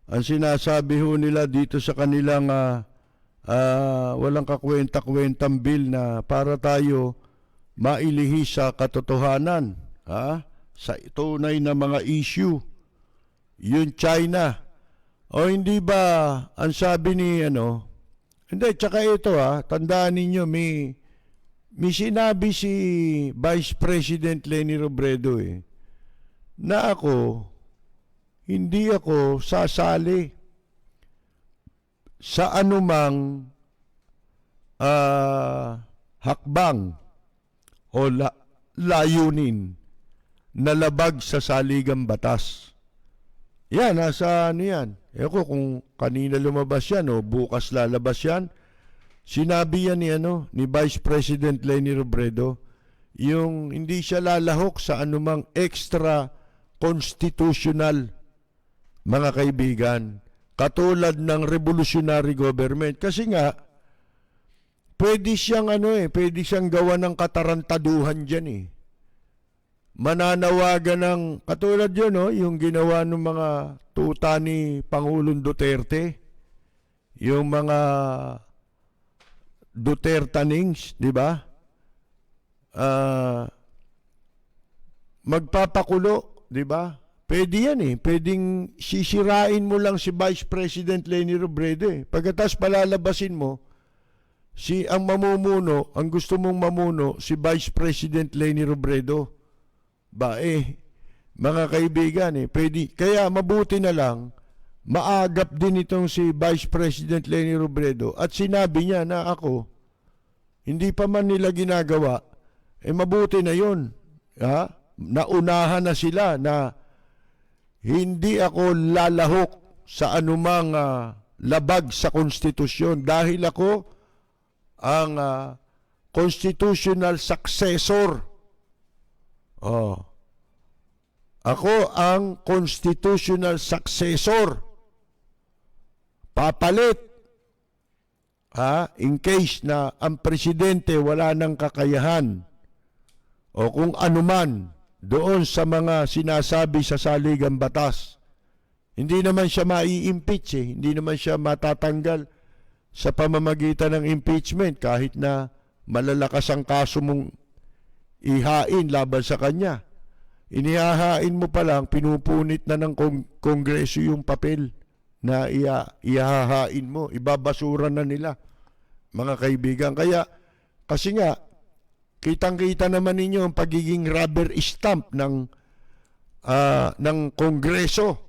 Ang sinasabi ho nila dito sa kanilang walang kakwenta-kwentang bill na para tayo mailihis sa katotohanan. Sa tunay na mga issue. Yung China. O hindi ba ang sabi ni hindi, tsaka ito tandaan ninyo, may sinabi si Vice President Leni Robredo na hindi ako sasali sa anumang hakbang o layunin na labag sa saligang batas. Yan, nasa yan. Eko kung kanina lumabas yan o bukas lalabas yan. Sinabi yan ni Vice President Leni Robredo, yung hindi siya lalahok sa anumang extra constitutional, mga kaibigan, katulad ng revolutionary government. Kasi nga, pwede siyang pwede siyang gawa ng katarantaduhan dyan Mananawagan ng, katulad yun yung ginawa ng mga tuta ni Pangulong Duterte, yung mga Dutertanings, di ba? Magpapakulo, di ba? Pwede yan Pwedeng sisirain mo lang si Vice President Leni Robredo Pagkatapos palalabasin mo, ang mamumuno, ang gusto mong mamuno, si Vice President Leni Robredo. Mga kaibigan pwede, kaya mabuti na lang, maagap din itong si Vice President Leni Robredo at sinabi niya na ako, hindi pa man nila ginagawa, mabuti na yun. Naunahan na sila na hindi ako lalahok sa anumang labag sa konstitusyon dahil ako ang constitutional successor. Ako ang constitutional successor. Papalit. In case na ang presidente wala ng kakayahan o kung anuman doon sa mga sinasabi sa saligang batas. Hindi naman siya mai-impeach Hindi naman siya matatanggal sa pamamagitan ng impeachment kahit na malalakas ang kaso mong ihain laban sa kanya. inihahain mo pa lang, pinupunit na ng kongreso yung papel na ihahain mo, ibabasura na nila, mga kaibigan. Kaya, kasi nga, kitang-kita naman ninyo ang pagiging rubber stamp ng kongreso,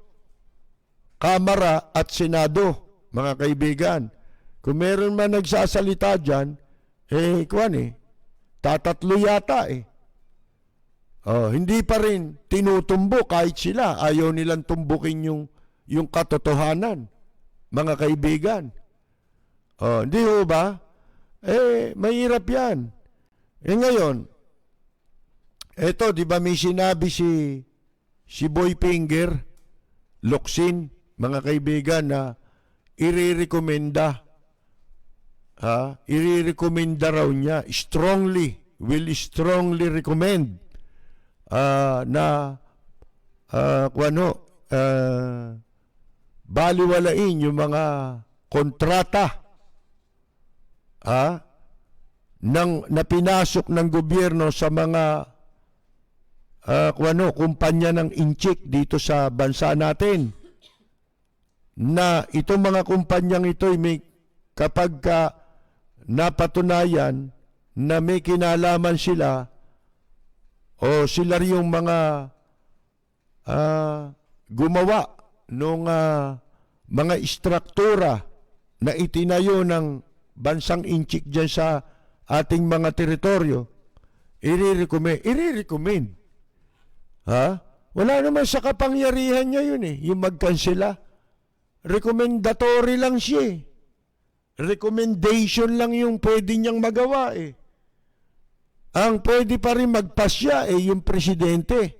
kamara at senado, mga kaibigan. Kung meron man nagsasalita dyan, tatatlo yata eh. Hindi pa rin tinutumbo kahit sila. Ayaw nilang tumbukin yung katotohanan, mga kaibigan. Hindi ho ba? Mahirap yan. Ngayon, eto, di ba may sinabi si Boy Finger, Locsin, mga kaibigan, na irirekomenda raw niya, will strongly recommend na baliwalain yung mga kontrata na pinasok ng gobyerno sa mga kumpanya ng inchik dito sa bansa natin, na itong mga kumpanyang ito may kapag napatunayan na may kinalaman sila o sila yung mga gumawa ng mga istruktura na itinayo ng bansang inchik dyan sa ating mga teritoryo, i-recommend. Wala naman sa kapangyarihan niya yun yung magkansela. Recommendatory lang siya Recommendation lang yung pwede niyang magawa Ang pwede pa rin magpasya yung presidente.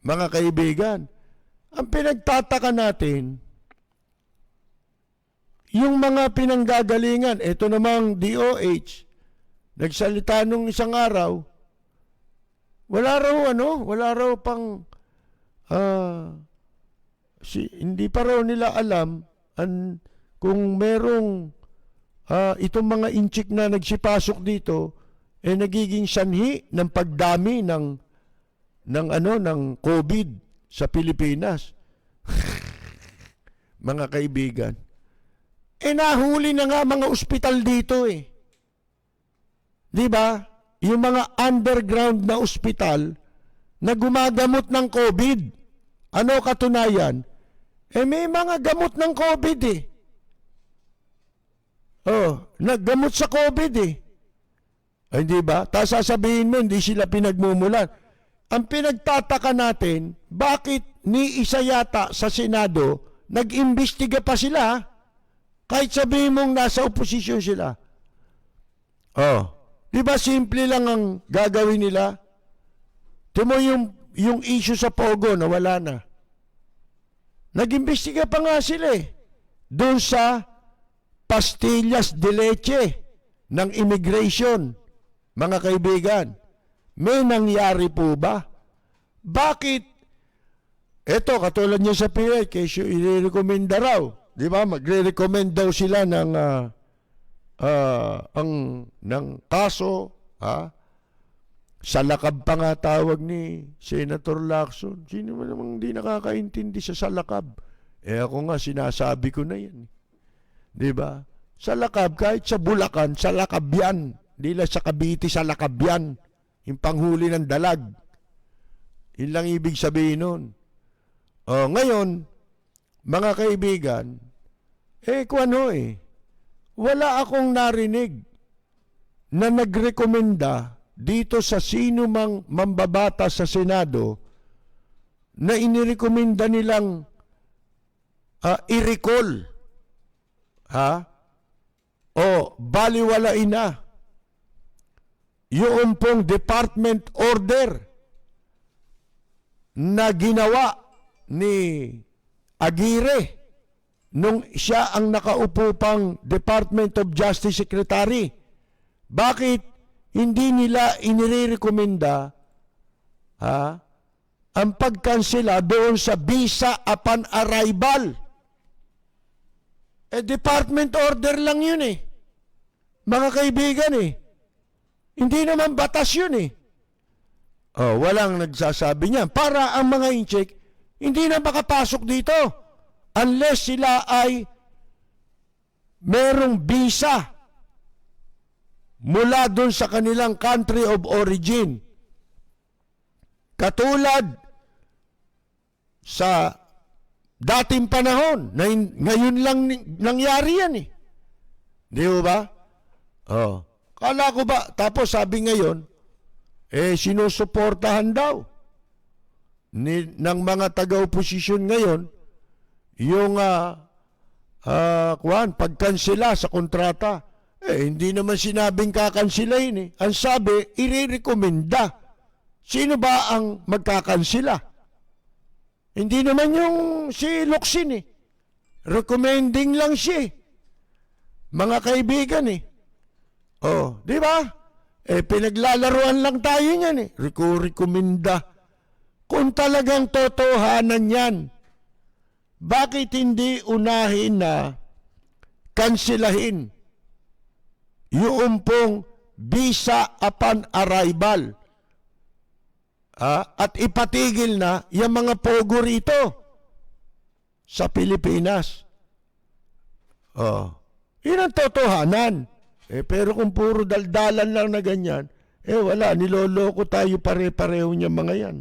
Mga kaibigan, ang pinagtataka natin, yung mga pinanggagalingan, ito namang DOH, nagsalita nung isang araw, wala raw pang, hindi pa raw nila alam kung merong itong mga inchik na nagsipasok dito, nagiging sanhi ng pagdami ng COVID sa Pilipinas. Mga kaibigan, nahuli na nga mga ospital dito Di ba? Yung mga underground na ospital na gumagamot ng COVID. Ano katunayan? May mga gamot ng COVID naggamot sa COVID Hindi ba? Tapos sasabihin mo, hindi sila pinagmumulan. Ang pinagtataka natin, bakit ni isa yata sa Senado, nag-imbestiga pa sila, kahit sabihin mong nasa oposisyon sila. Di ba simple lang ang gagawin nila? Timo yung issue sa Pogo na wala na. Nag-imbestiga pa nga sila doon sa pastillas de leche ng immigration. Mga kaibigan, may nangyari po ba? Bakit? Eto, katulad niya sa PA, kesyo i-recommenda raw. Di ba? Magre-recommend daw sila ng kaso, salakab pa nga tawag ni Senator Lacson. Sino man namang hindi nakakaintindi sa salakab? Ako nga, sinasabi ko na yan. Di ba? Salakab, kahit sa Bulacan, salakab yan. Hindi lang sa Cavite, salakab yan. Yung panghuli ng dalag. Yun lang ibig sabihin nun. Ngayon, mga kaibigan, wala akong narinig na nagrekomenda dito sa sino mang mambabata sa Senado na inirekomenda nilang i-recall o baliwalain na yung pong department order na ginawa ni Aguirre nung siya ang nakaupo pang Department of Justice Secretary. Bakit hindi nila inirekomenda ang pagkansela doon sa visa upon arrival? Department order lang yun Mga kaibigan Hindi naman batas yun Oh, walang nagsasabi niyan. Para ang mga incheck, hindi na makapasok dito unless sila ay merong visa mula doon sa kanilang country of origin. Katulad sa dating panahon, na ngayon lang nangyari yan eh. Di ba? Oh. Kala ko ba, tapos sabi ngayon, sinusuportahan daw ng mga taga-oposisyon ngayon yung pagkansela sa kontrata. Hindi naman sinabing kakansilahin eh. Ang sabi, irerekomenda. Sino ba ang magkakansela? Hindi naman yung si Locsin eh. Recommending lang siya eh. Mga kaibigan eh. Oh, di ba? Pinaglalaruan lang tayo niyan eh. Rekomenda. Kung talagang totohanan yan, bakit hindi unahin na kansilahin yung pong visa upon arrival? At ipatigil na yung mga pogo rito sa Pilipinas. Oh, yun ang totohanan. Pero kung puro daldalan lang na ganyan, wala, niloloko tayo pare-pareho niya mga yan.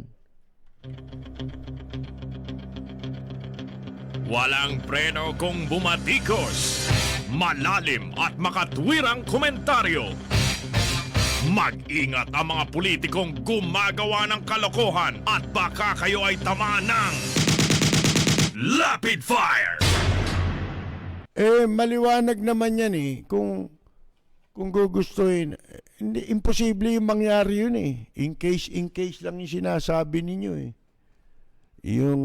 Walang preno kung bumatikos. Malalim at makatwirang komentaryo. Mag-ingat ang mga politikong gumagawa ng kalokohan at baka kayo ay tamaan ng Lapid Fire! Maliwanag naman yan eh. Kung gugustuhin, hindi, imposible yung mangyari yun eh. In case lang yung sinasabi ninyo eh. Yung,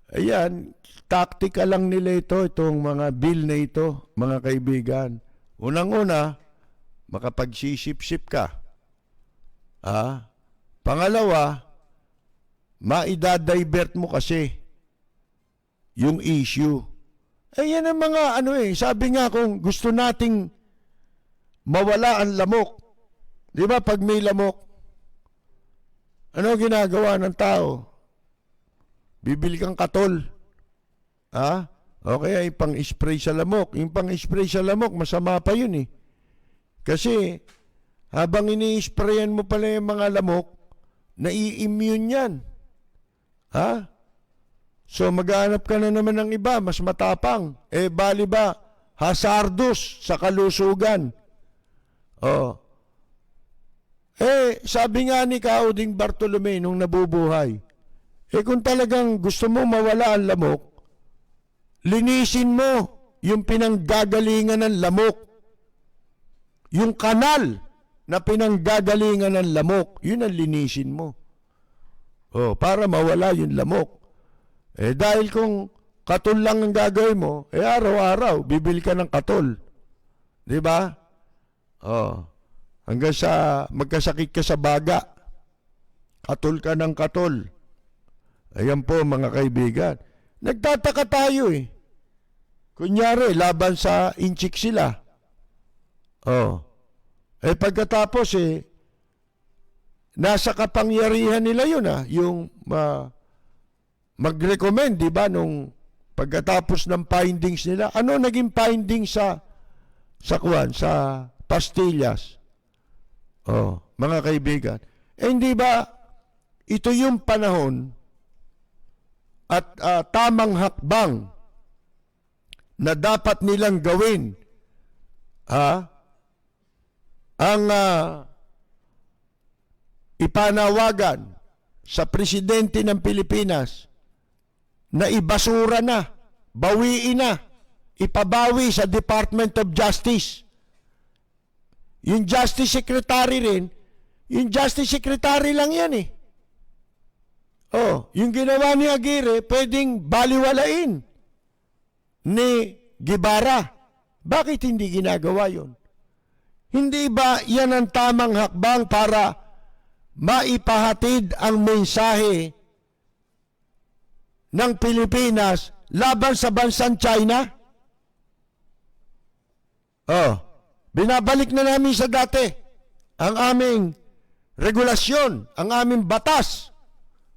ayan, taktika lang nila itong mga bill na ito, mga kaibigan. Unang-una, makapagsisip-sip ka. Pangalawa, maidadivert mo kasi yung issue. Yan ang mga sabi nga kung gusto nating mawala ang lamok. Di ba pag may lamok, ano ginagawa ng tao? Bibili kang katol. Okay, pang-spray sa lamok. Yung pang-spray sa lamok, masama pa yun eh. Kasi habang ini-sprayan mo pala yung mga lamok, nai-immune yan. So maghanap ka na naman ng iba, mas matapang. Bali ba, hazardous sa kalusugan. Sabi nga ni Kauding Bartolome nung nabubuhay, kung talagang gusto mo mawala ang lamok, linisin mo yung pinanggagalingan ng lamok. Yung kanal na pinanggagalingan ng lamok, yun ang linisin mo. Para mawala yung lamok. Dahil kung katol lang ang gagawin mo, araw-araw, bibili ka ng katol. Di ba? Hanggang sa magkasakit ka sa baga. Katol ka ng katol. Ayan po mga kaibigan. Nagtataka tayo eh. Kunyari, laban sa inchik sila. Pagkatapos nasa kapangyarihan nila yun yung mag-recommend, di ba, nung pagkatapos ng findings nila. Ano naging findings sa pastillas? Mga kaibigan. Hindi ba ito yung panahon at tamang hakbang na dapat nilang gawin ang ipanawagan sa presidente ng Pilipinas na ibasura na, bawiin na, ipabawi sa Department of Justice. Yung Justice Secretary rin, yung Justice Secretary lang yan eh. Yung ginawa ni Aguirre, pwedeng baliwalain ni Guevara. Bakit hindi ginagawa yon? Hindi ba yan ang tamang hakbang para maipahatid ang mensahe ng Pilipinas laban sa bansang China? Binabalik na namin sa dati ang aming regulasyon, ang aming batas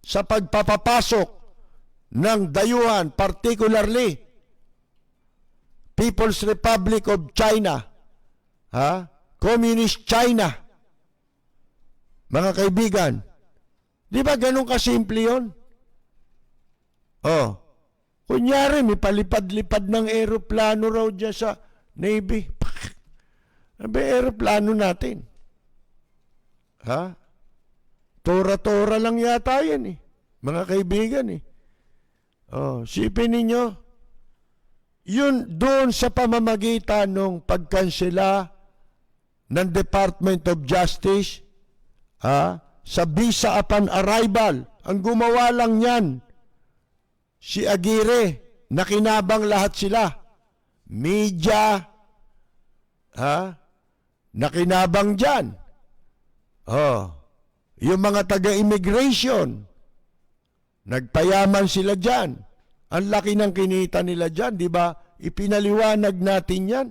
sa pagpapapasok ng dayuhan, particularly People's Republic of China, Communist China. Mga kaibigan, di ba ganun kasimple yun? Oh, kunyari may palipad-lipad ng eroplano raw dyan sa Navy. Ano eroplano natin? Tora-tora lang yata yan mga kaibigan Oh, sipin ninyo, yun doon sa pamamagitan ng pagkansela ng Department of Justice sa visa upon arrival. Ang gumawa lang yan si Aguirre, nakinabang lahat sila. Media, nakinabang dyan. Yung mga taga-immigration, nagpayaman sila dyan. Ang laki ng kinita nila dyan, di ba? Ipinaliwanag natin yan.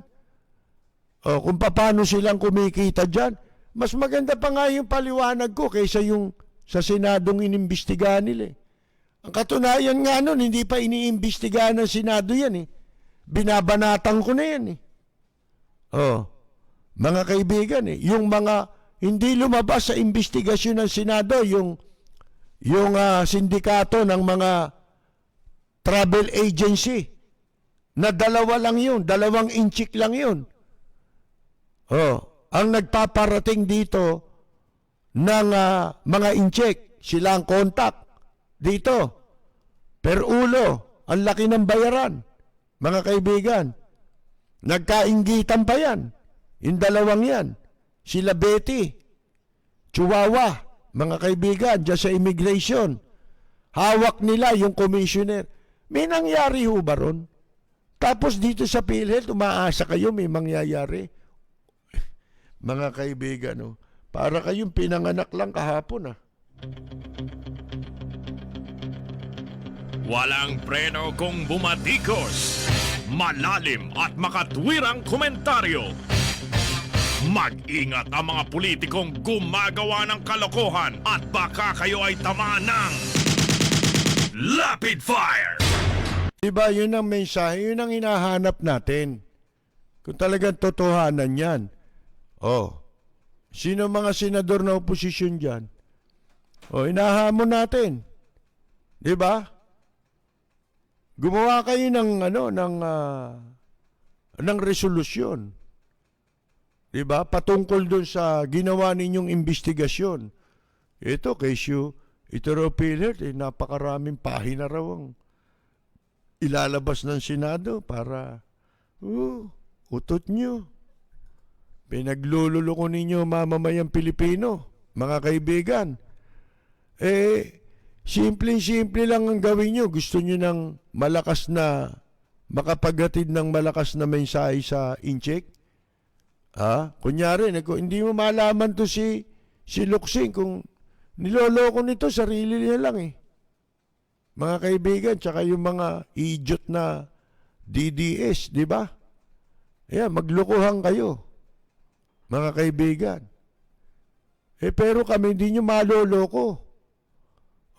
Kung paano silang kumikita dyan. Mas maganda pa nga yung paliwanag ko kaysa yung sa Senadong inimbestigahan nila. Ang katunayan nga nun, hindi pa iniimbestigahan ng Senado yan Binabanatan ko na yan mga kaibigan yung mga hindi lumabas sa investigasyon ng Senado, yung sindikato ng mga travel agency na 2 lang yun, 2 inchik lang yun. Ang nagpaparating dito ng mga inchik, sila ang contact dito. Per ulo, ang laki ng bayaran. Mga kaibigan, nagkainggitan pa yan. Yung 2 yan. Sila Betty, Chihuahua, mga kaibigan, dyan sa immigration. Hawak nila yung commissioner. May nangyari ho ba ron? Tapos dito sa PhilHealth, umaasa kayo may mangyayari. Mga kaibigan, para kayong pinanganak lang kahapon Walang preno kung bumatikos. Malalim at makatwirang komentaryo. Mag-ingat ang mga politikong gumagawa ng kalokohan at baka kayo ay tamaan ng Lapid Fire! Diba yun ang mensahe, yun ang hinahanap natin. Kung talagang totohanan yan. Sino mga senador na oposisyon dyan? Inahamon natin. Diba? Gumawa kayo ng resolusyon. Diba? Patungkol dun sa ginawa ninyong investigasyon. Ito, ito raw PhilHealth, napakaraming pahina raw ang ilalabas ng Senado para, utot nyo. Pinaglululoko ninyo mamamayang Pilipino, mga kaibigan. Simple-simple lang ang gawin nyo. Gusto nyo ng malakas na, makapaghatid ng malakas na mensahe sa incheck? Kunyari, hindi mo malaman to si Luxing kung niloloko nito, sarili niya lang Mga kaibigan, tsaka yung mga idiot na DDS, di ba? Maglukuhan kayo, mga kaibigan. Pero kami hindi nyo maloloko.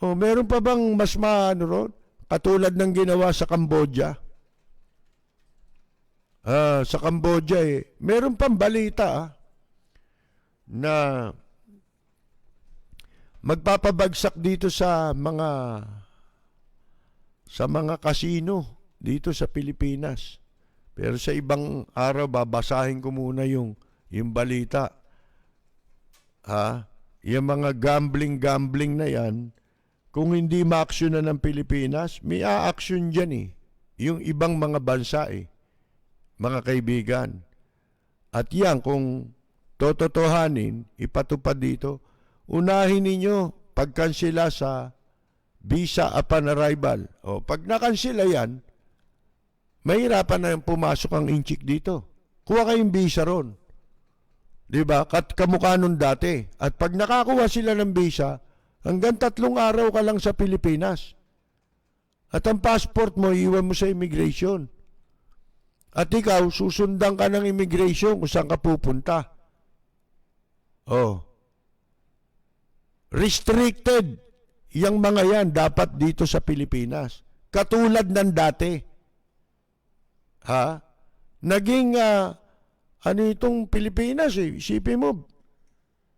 Meron pa bang mas ron? Katulad ng ginawa sa Cambodia? Sa Cambodia meron pang balita na magpapabagsak dito sa mga casino dito sa Pilipinas. Pero sa ibang araw babasahin ko muna yung balita. Yung mga gambling na yan, kung hindi ma-aksyonan ng Pilipinas, may a-aksyon dyan yung ibang mga bansa mga kaibigan. At yan, kung tototohanin, ipatupad dito, unahin ninyo pagkansela sa visa upon arrival. Pag nakansela yan, mahirapan na pumasok ang inchik dito. Kuha kayong visa ron. Diba? Kamukha nun dati. At pag nakakuha sila ng visa, hanggang 3 araw ka lang sa Pilipinas. At ang passport mo, iwan mo sa immigration. At ikaw, susundan ka ng immigration kung saan ka pupunta. restricted yung mga yan dapat dito sa Pilipinas. Katulad ng dati. Ha? Naging, ano itong Pilipinas eh. Isipin mo,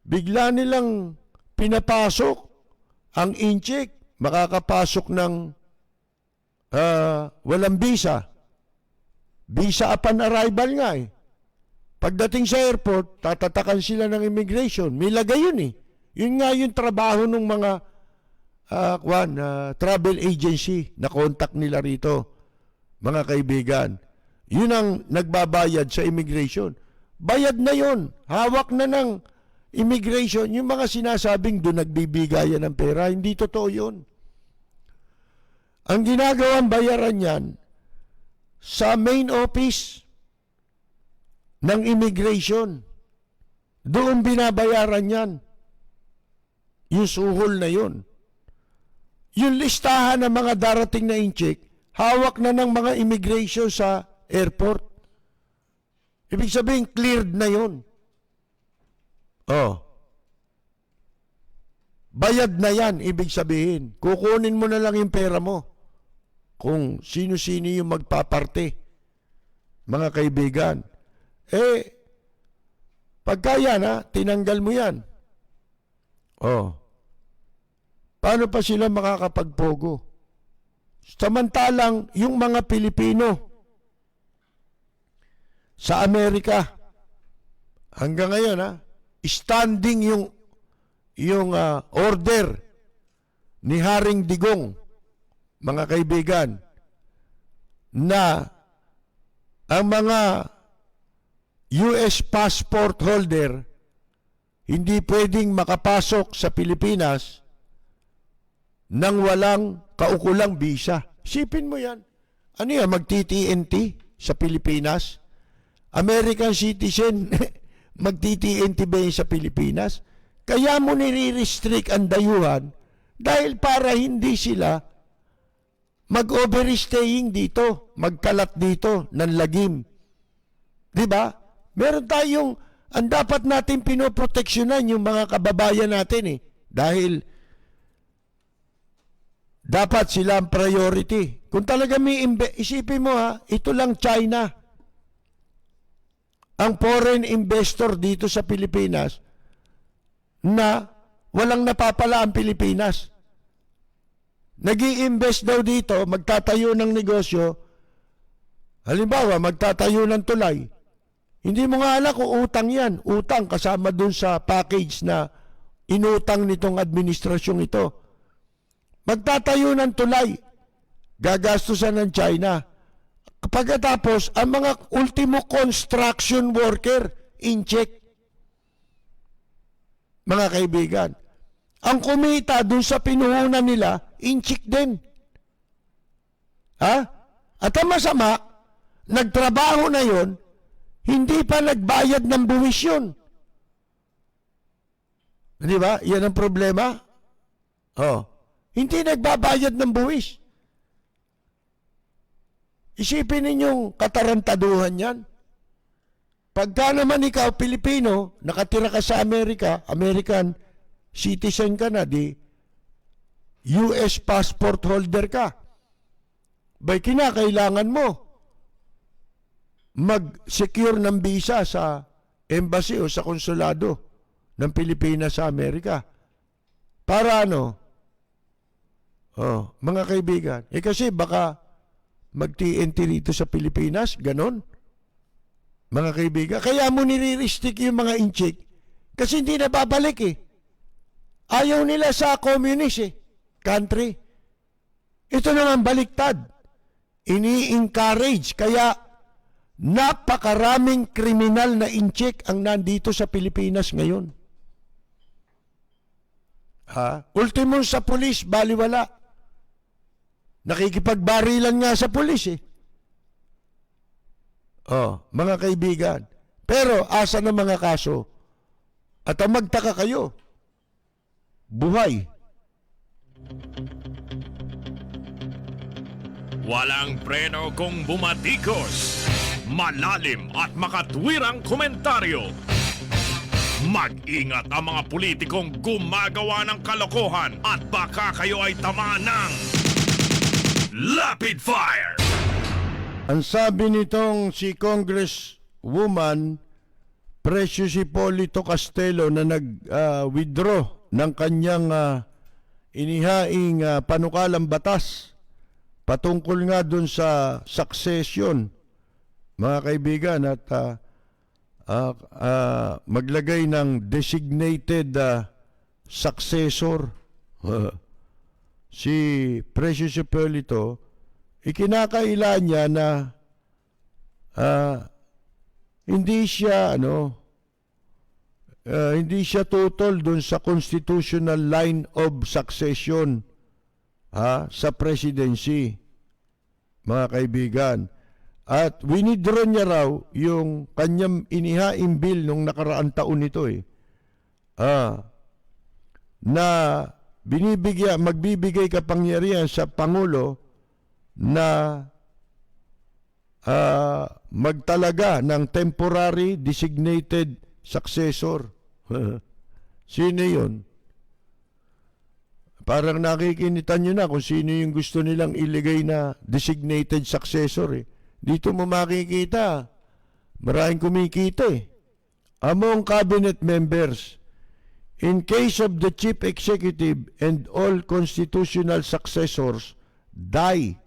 bigla nilang pinapasok ang incheck, makakapasok ng walang visa. Visa upon arrival nga eh. Pagdating sa airport, tatatakan sila ng immigration. May lagay yun eh. Yun nga yung trabaho ng mga travel agency na contact nila rito, mga kaibigan. Yun ang nagbabayad sa immigration. Bayad na yun. Hawak na ng immigration. Yung mga sinasabing doon nagbibigayan ng pera, hindi totoo yun. Ang ginagawang bayaran yan sa main office ng immigration. Doon binabayaran yan. Yung suhol na yun. Yung listahan ng mga darating na incheck, hawak na ng mga immigration sa airport. Ibig sabihin, cleared na yun. Oh. Bayad na yan, ibig sabihin. Kukunin mo na lang yung pera mo. Kung sino-sino yung magpaparte. Mga kaibigan. Pagka yan, tinanggal mo yan. Oh. Paano pa sila makakapagpogo? Samantalang yung mga Pilipino sa Amerika hanggang ngayon standing yung order ni Haring Digong, mga kaibigan, na ang mga US passport holder hindi pwedeng makapasok sa Pilipinas nang walang kaukulang visa. Sipin mo yan. Ano yan? Magti-TNT sa Pilipinas? American citizen, magti-TNT ba yun sa Pilipinas? Kaya mo nire-restrict ang dayuhan dahil para hindi sila mag-overstaying dito, magkalat dito ng lagim. Diba? Meron tayong, ang dapat natin pinoproteksyonan yung mga kababayan natin eh. Dahil dapat sila ang priority. Kung talaga may isipin mo ito lang China. Ang foreign investor dito sa Pilipinas na walang napapala ang Pilipinas. Nag-i-invest daw dito, magtatayo ng negosyo. Halimbawa, magtatayo ng tulay. Hindi mo nga alam kung utang yan. Utang kasama dun sa package na inutang nitong administrasyong ito. Magtatayo ng tulay. Gagastusan ng China. Pagkatapos, ang mga ultimo construction worker, in-check. Mga kaibigan, ang kumita dun sa pinuhunan nila, in-check din. At ang masama, nagtrabaho na yon, hindi pa nagbayad ng buwis yun. Di ba? Yan ang problema. Hindi nagbabayad ng buwis. Isipin ninyong katarantaduhan yan. Pagka naman ikaw, Pilipino, nakatira ka sa Amerika, American citizen ka na, di US passport holder ka, bay kinakailangan mo mag-secure ng visa sa embassy o sa konsulado ng Pilipinas sa Amerika. Para ano? Mga kaibigan. Kasi baka mag-TNT rito sa Pilipinas, ganon. Mga kaibigan. Kaya mo nire-restrict yung mga incheck kasi hindi na babalik eh. Ayaw nila sa communist country. Ito naman baliktad. Ini-encourage. Kaya napakaraming kriminal na incheck ang nandito sa Pilipinas ngayon. Ultimo sa pulis, baliwala. Nakikipagbarilan nga sa pulis eh. Mga kaibigan. Pero asa ng mga kaso? At ang magtaka kayo, buhay. Walang preno kung bumatikos. Malalim at makatwirang komentaryo. Mag-ingat ang mga politikong gumagawa ng kalokohan at baka kayo ay tamaan ng Lapid Fire! Ang sabi nitong si Congresswoman Precious Hipolito Castelo na nag-withdraw ng kanyang inihaing panukalang batas patungkol nga dun sa succession, mga kaibigan, at maglagay ng designated successor. Si Precious Hipolito, ikinakaila niya na hindi siya tutol dun sa constitutional line of succession sa presidency, mga kaibigan. At winidraw niya raw yung kanyang inihaing bill nung nakaraang taon nito na magbibigay kapangyarihan sa Pangulo na magtalaga ng temporary designated successor. Sino yun? Parang nakikinitan nyo na kung sino yung gusto nilang iligay na designated successor. Dito mo makikita, maraming kumikita Among cabinet members, in case of the chief executive and all constitutional successors die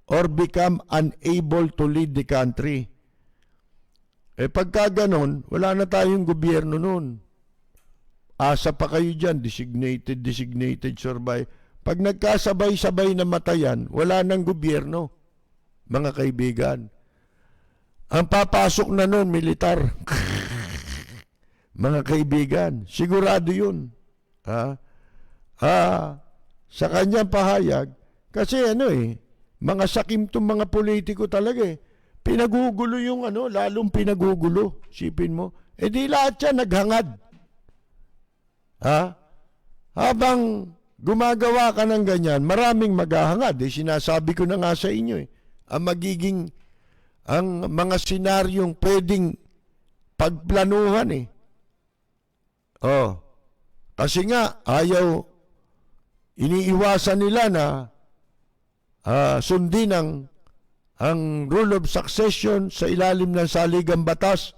or become unable to lead the country. Pagka ganon, wala na tayong gobyerno nun. Asa pa kayo dyan, designated survive. Pag nagkasabay-sabay na matayan, wala nang gobyerno, mga kaibigan. Ang papasok na nun, militar. Mga kaibigan, sigurado yun. Sa kanyang pahayag, kasi mga sakim tong mga politiko talaga Pinagugulo yung lalong pinagugulo. Sipin mo. Di lahat yan naghangad. Habang gumagawa ka ng ganyan, maraming maghahangad. Sinasabi ko na nga sa inyo ang mga senaryong pwedeng pagplanuhan Kasi nga, iniiwasan nila na sundin ang rule of succession sa ilalim ng saligang batas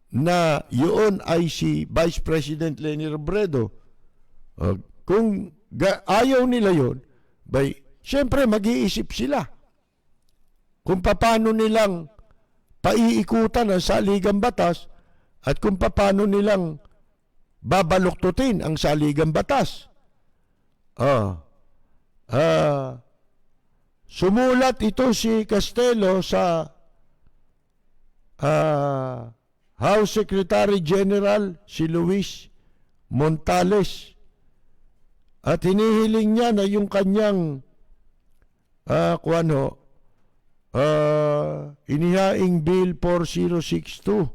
na yun ay si Vice President Leni Robredo. Kung ayaw nila yun, siyempre mag-iisip sila kung paano nilang paiikutan ang saligang batas at kung paano nilang babaluktutin ang saligang batas. Sumulat ito si Castelo sa House Secretary General si Luis Montales at hinihiling niya na yung kanyang inihaing Bill 4062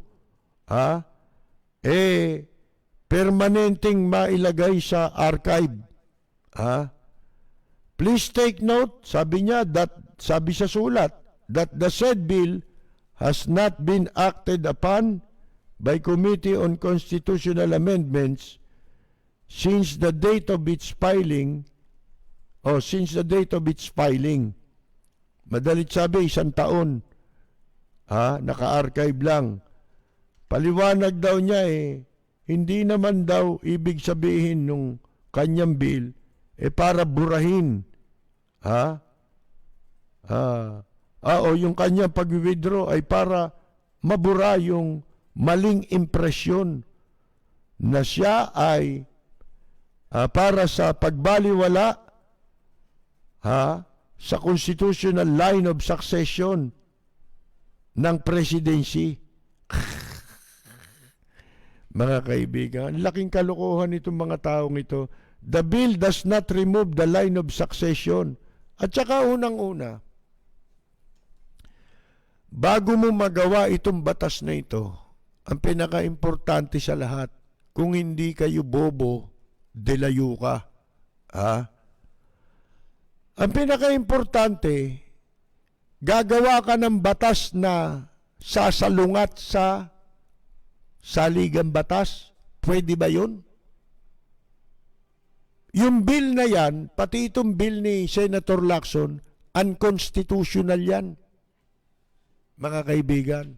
permanenteng mailagay sa archive. Please take note, sabi niya, sabi sa sulat, that the said bill has not been acted upon by Committee on Constitutional Amendments since the date of its filing, Madalit sabi, 1 taon. Naka-archive lang. Paliwanag daw niya hindi naman daw ibig sabihin nung kanyang bill para burahin yung kanyang pag-withdraw ay para mabura yung maling impresyon na siya ay para sa pagbaliwala sa constitutional line of succession ng presidency. Mga kaibigan, laking kalokohan itong mga taong ito. The bill does not remove the line of succession. At saka unang-una, bago mo magawa itong batas na ito, ang pinaka-importante sa lahat, kung hindi kayo bobo, delayo ka. Ang pinaka-importante, gagawa ka ng batas na sasalungat sa saligang batas? Pwede ba yun? Yung bill na yan, pati itong bill ni Senator Lacson, unconstitutional yan. Mga kaibigan.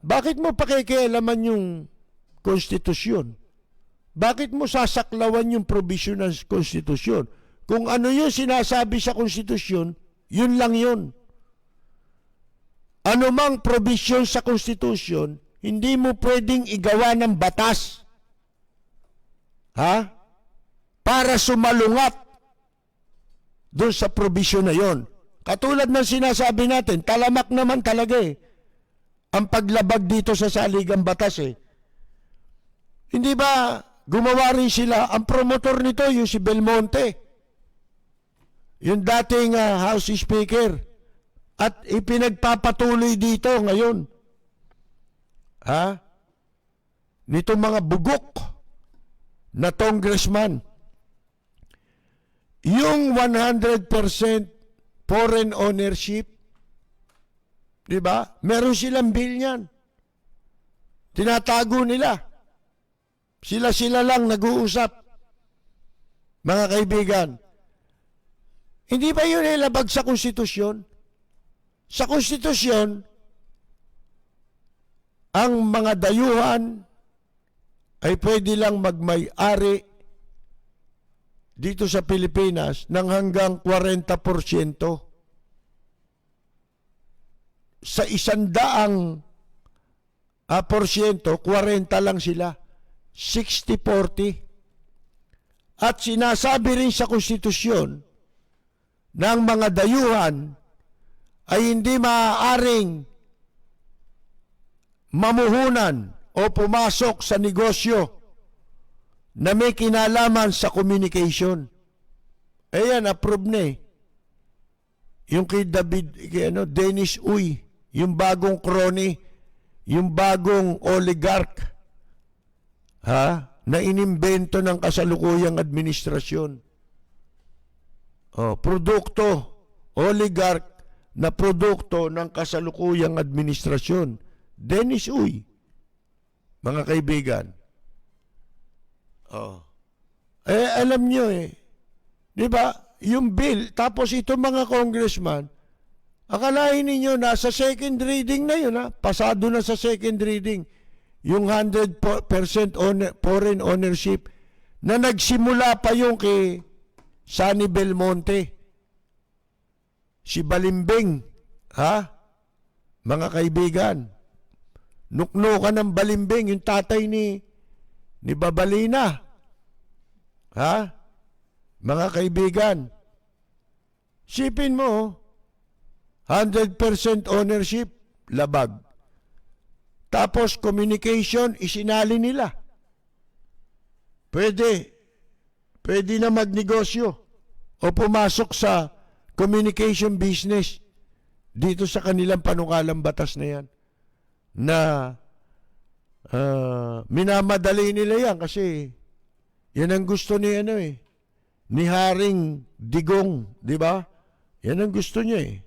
Bakit mo pakikialaman yung konstitusyon? Bakit mo sasaklawan yung provision ng konstitusyon? Kung ano yung sinasabi sa konstitusyon, yun lang yun. Ano mang provision sa konstitusyon, hindi mo pwedeng igawa ng batas. Para sumalungat doon sa provision na yon. Katulad ng sinasabi natin, talamak naman talaga ang paglabag dito sa saligang batas Hindi ba gumawa rin sila, ang promotor nito yung si Belmonte, yung dating House Speaker, at ipinagpapatuloy dito ngayon. Nitong mga bugok na congressman. Yung 100% foreign ownership, di ba? Meron silang bill niyan. Tinatago nila. Sila lang nag-uusap. Mga kaibigan, hindi ba yun ilabag sa konstitusyon? Sa konstitusyon, ang mga dayuhan ay pwede lang magmay-ari dito sa Pilipinas ng hanggang 40%. Sa 100% 40 lang sila. 60-40. At sinasabi rin sa konstitusyon ng mga dayuhan ay hindi maaaring mamuhunan o pumasok sa negosyo na may kinalaman sa communication. Ayan, approve na Yung kay Dennis Uy, yung bagong crony, yung bagong oligarch, na inimbento ng kasalukuyang administrasyon. Produkto, oligarch na produkto ng kasalukuyang administrasyon. Dennis Uy, mga kaibigan. Alam nyo di ba? Yung bill, tapos itong mga congressman, akalain ninyo nasa second reading na yun pasado na sa second reading. Yung 100% foreign ownership na nagsimula pa yung kay Sunny Belmonte. Si Balimbing, mga kaibigan. Nuknukan ng Balimbing, yung tatay ni Babalina. Mga kaibigan, sipin mo, 100% ownership, labag. Tapos communication, isinali nila. Pwede na magnegosyo o pumasok sa communication business dito sa kanilang panukalang batas na yan. Na minamadali nila yan kasi yan ang gusto ni ni Haring Digong, di ba? Yan ang gusto niya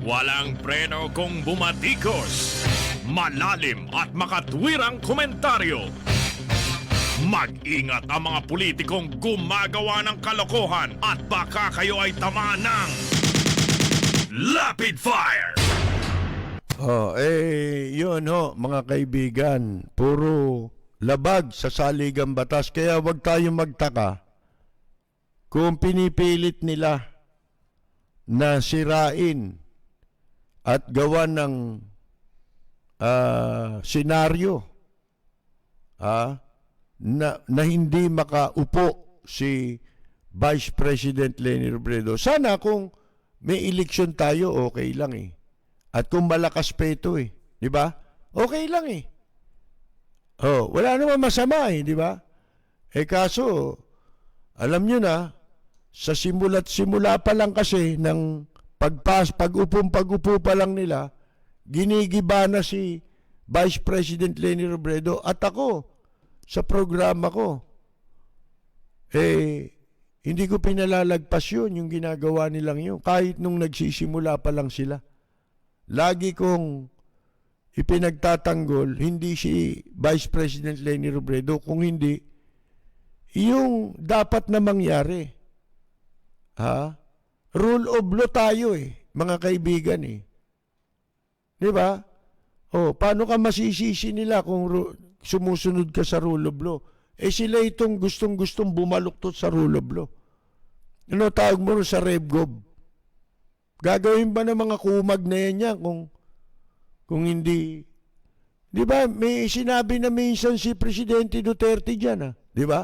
Walang preno kung bumatikos. Malalim at makatwirang komentaryo. Mag-ingat ang mga politikong gumagawa ng kalokohan at baka kayo ay tamaan ng Lapid Fire! Yun mga kaibigan, puro labag sa saligang batas. Kaya wag tayong magtaka kung pinipilit nila na sirain at gawa ng senaryo na hindi makaupo si Vice President Leni Robredo. Sana kung may eleksyon tayo, okay lang At kung malakas pa ito di ba? Okay lang wala naman masama di ba? Kaso, alam nyo na, sa simula't simula pa lang kasi ng pag-upo pa lang nila, ginigiba na si Vice President Leni Robredo at ako sa programa ko. Hindi ko pinalalagpas yun, yung ginagawa nilang yun. Kahit nung nagsisimula pa lang sila. Lagi kong ipinagtatanggol, hindi si Vice President Leni Robredo, kung hindi, yung dapat na mangyari. Rule of law tayo mga kaibigan Di ba? Paano ka masisisi nila kung sumusunod ka sa rule of law? Sila itong gustong-gustong bumaluktot sa rule of law. Ano tawag mo sa RevGov? Gagawin ba ng mga kumag na yan kung hindi? Di ba? May sinabi na minsan si Presidente Duterte dyan, di ba?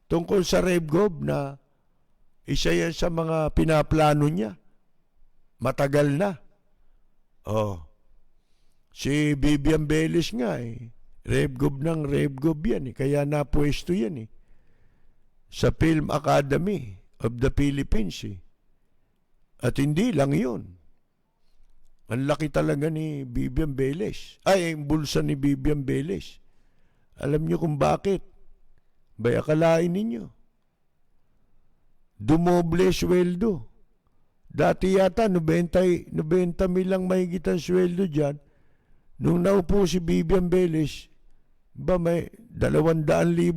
Tungkol sa RevGov na isa yan sa mga pinaplano niya. Matagal na. Si Vivian Beles nga RevGov ng RevGov yan Kaya napwesto yan sa Film Academy of the Philippines At hindi lang yun. Ang laki talaga ni Vivian Beles. Ang bulsa ni Vivian Beles. Alam niyo kung bakit? Bay, akalain ninyo. Dumoble sweldo. Dati yata 90 mil lang mahigit ang sweldo dyan. Nung naupo si Vivian Beles, may 200,000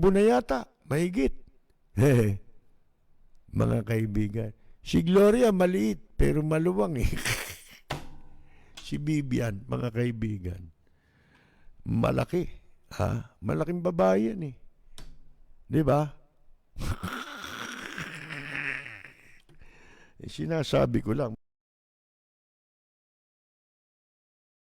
na yata. Mahigit. Mga kaibigan. Si Gloria maliit pero maluwang Si Vivian, mga kaibigan, malaki. Malaking babae yan Di ba? Sinasabi ko lang.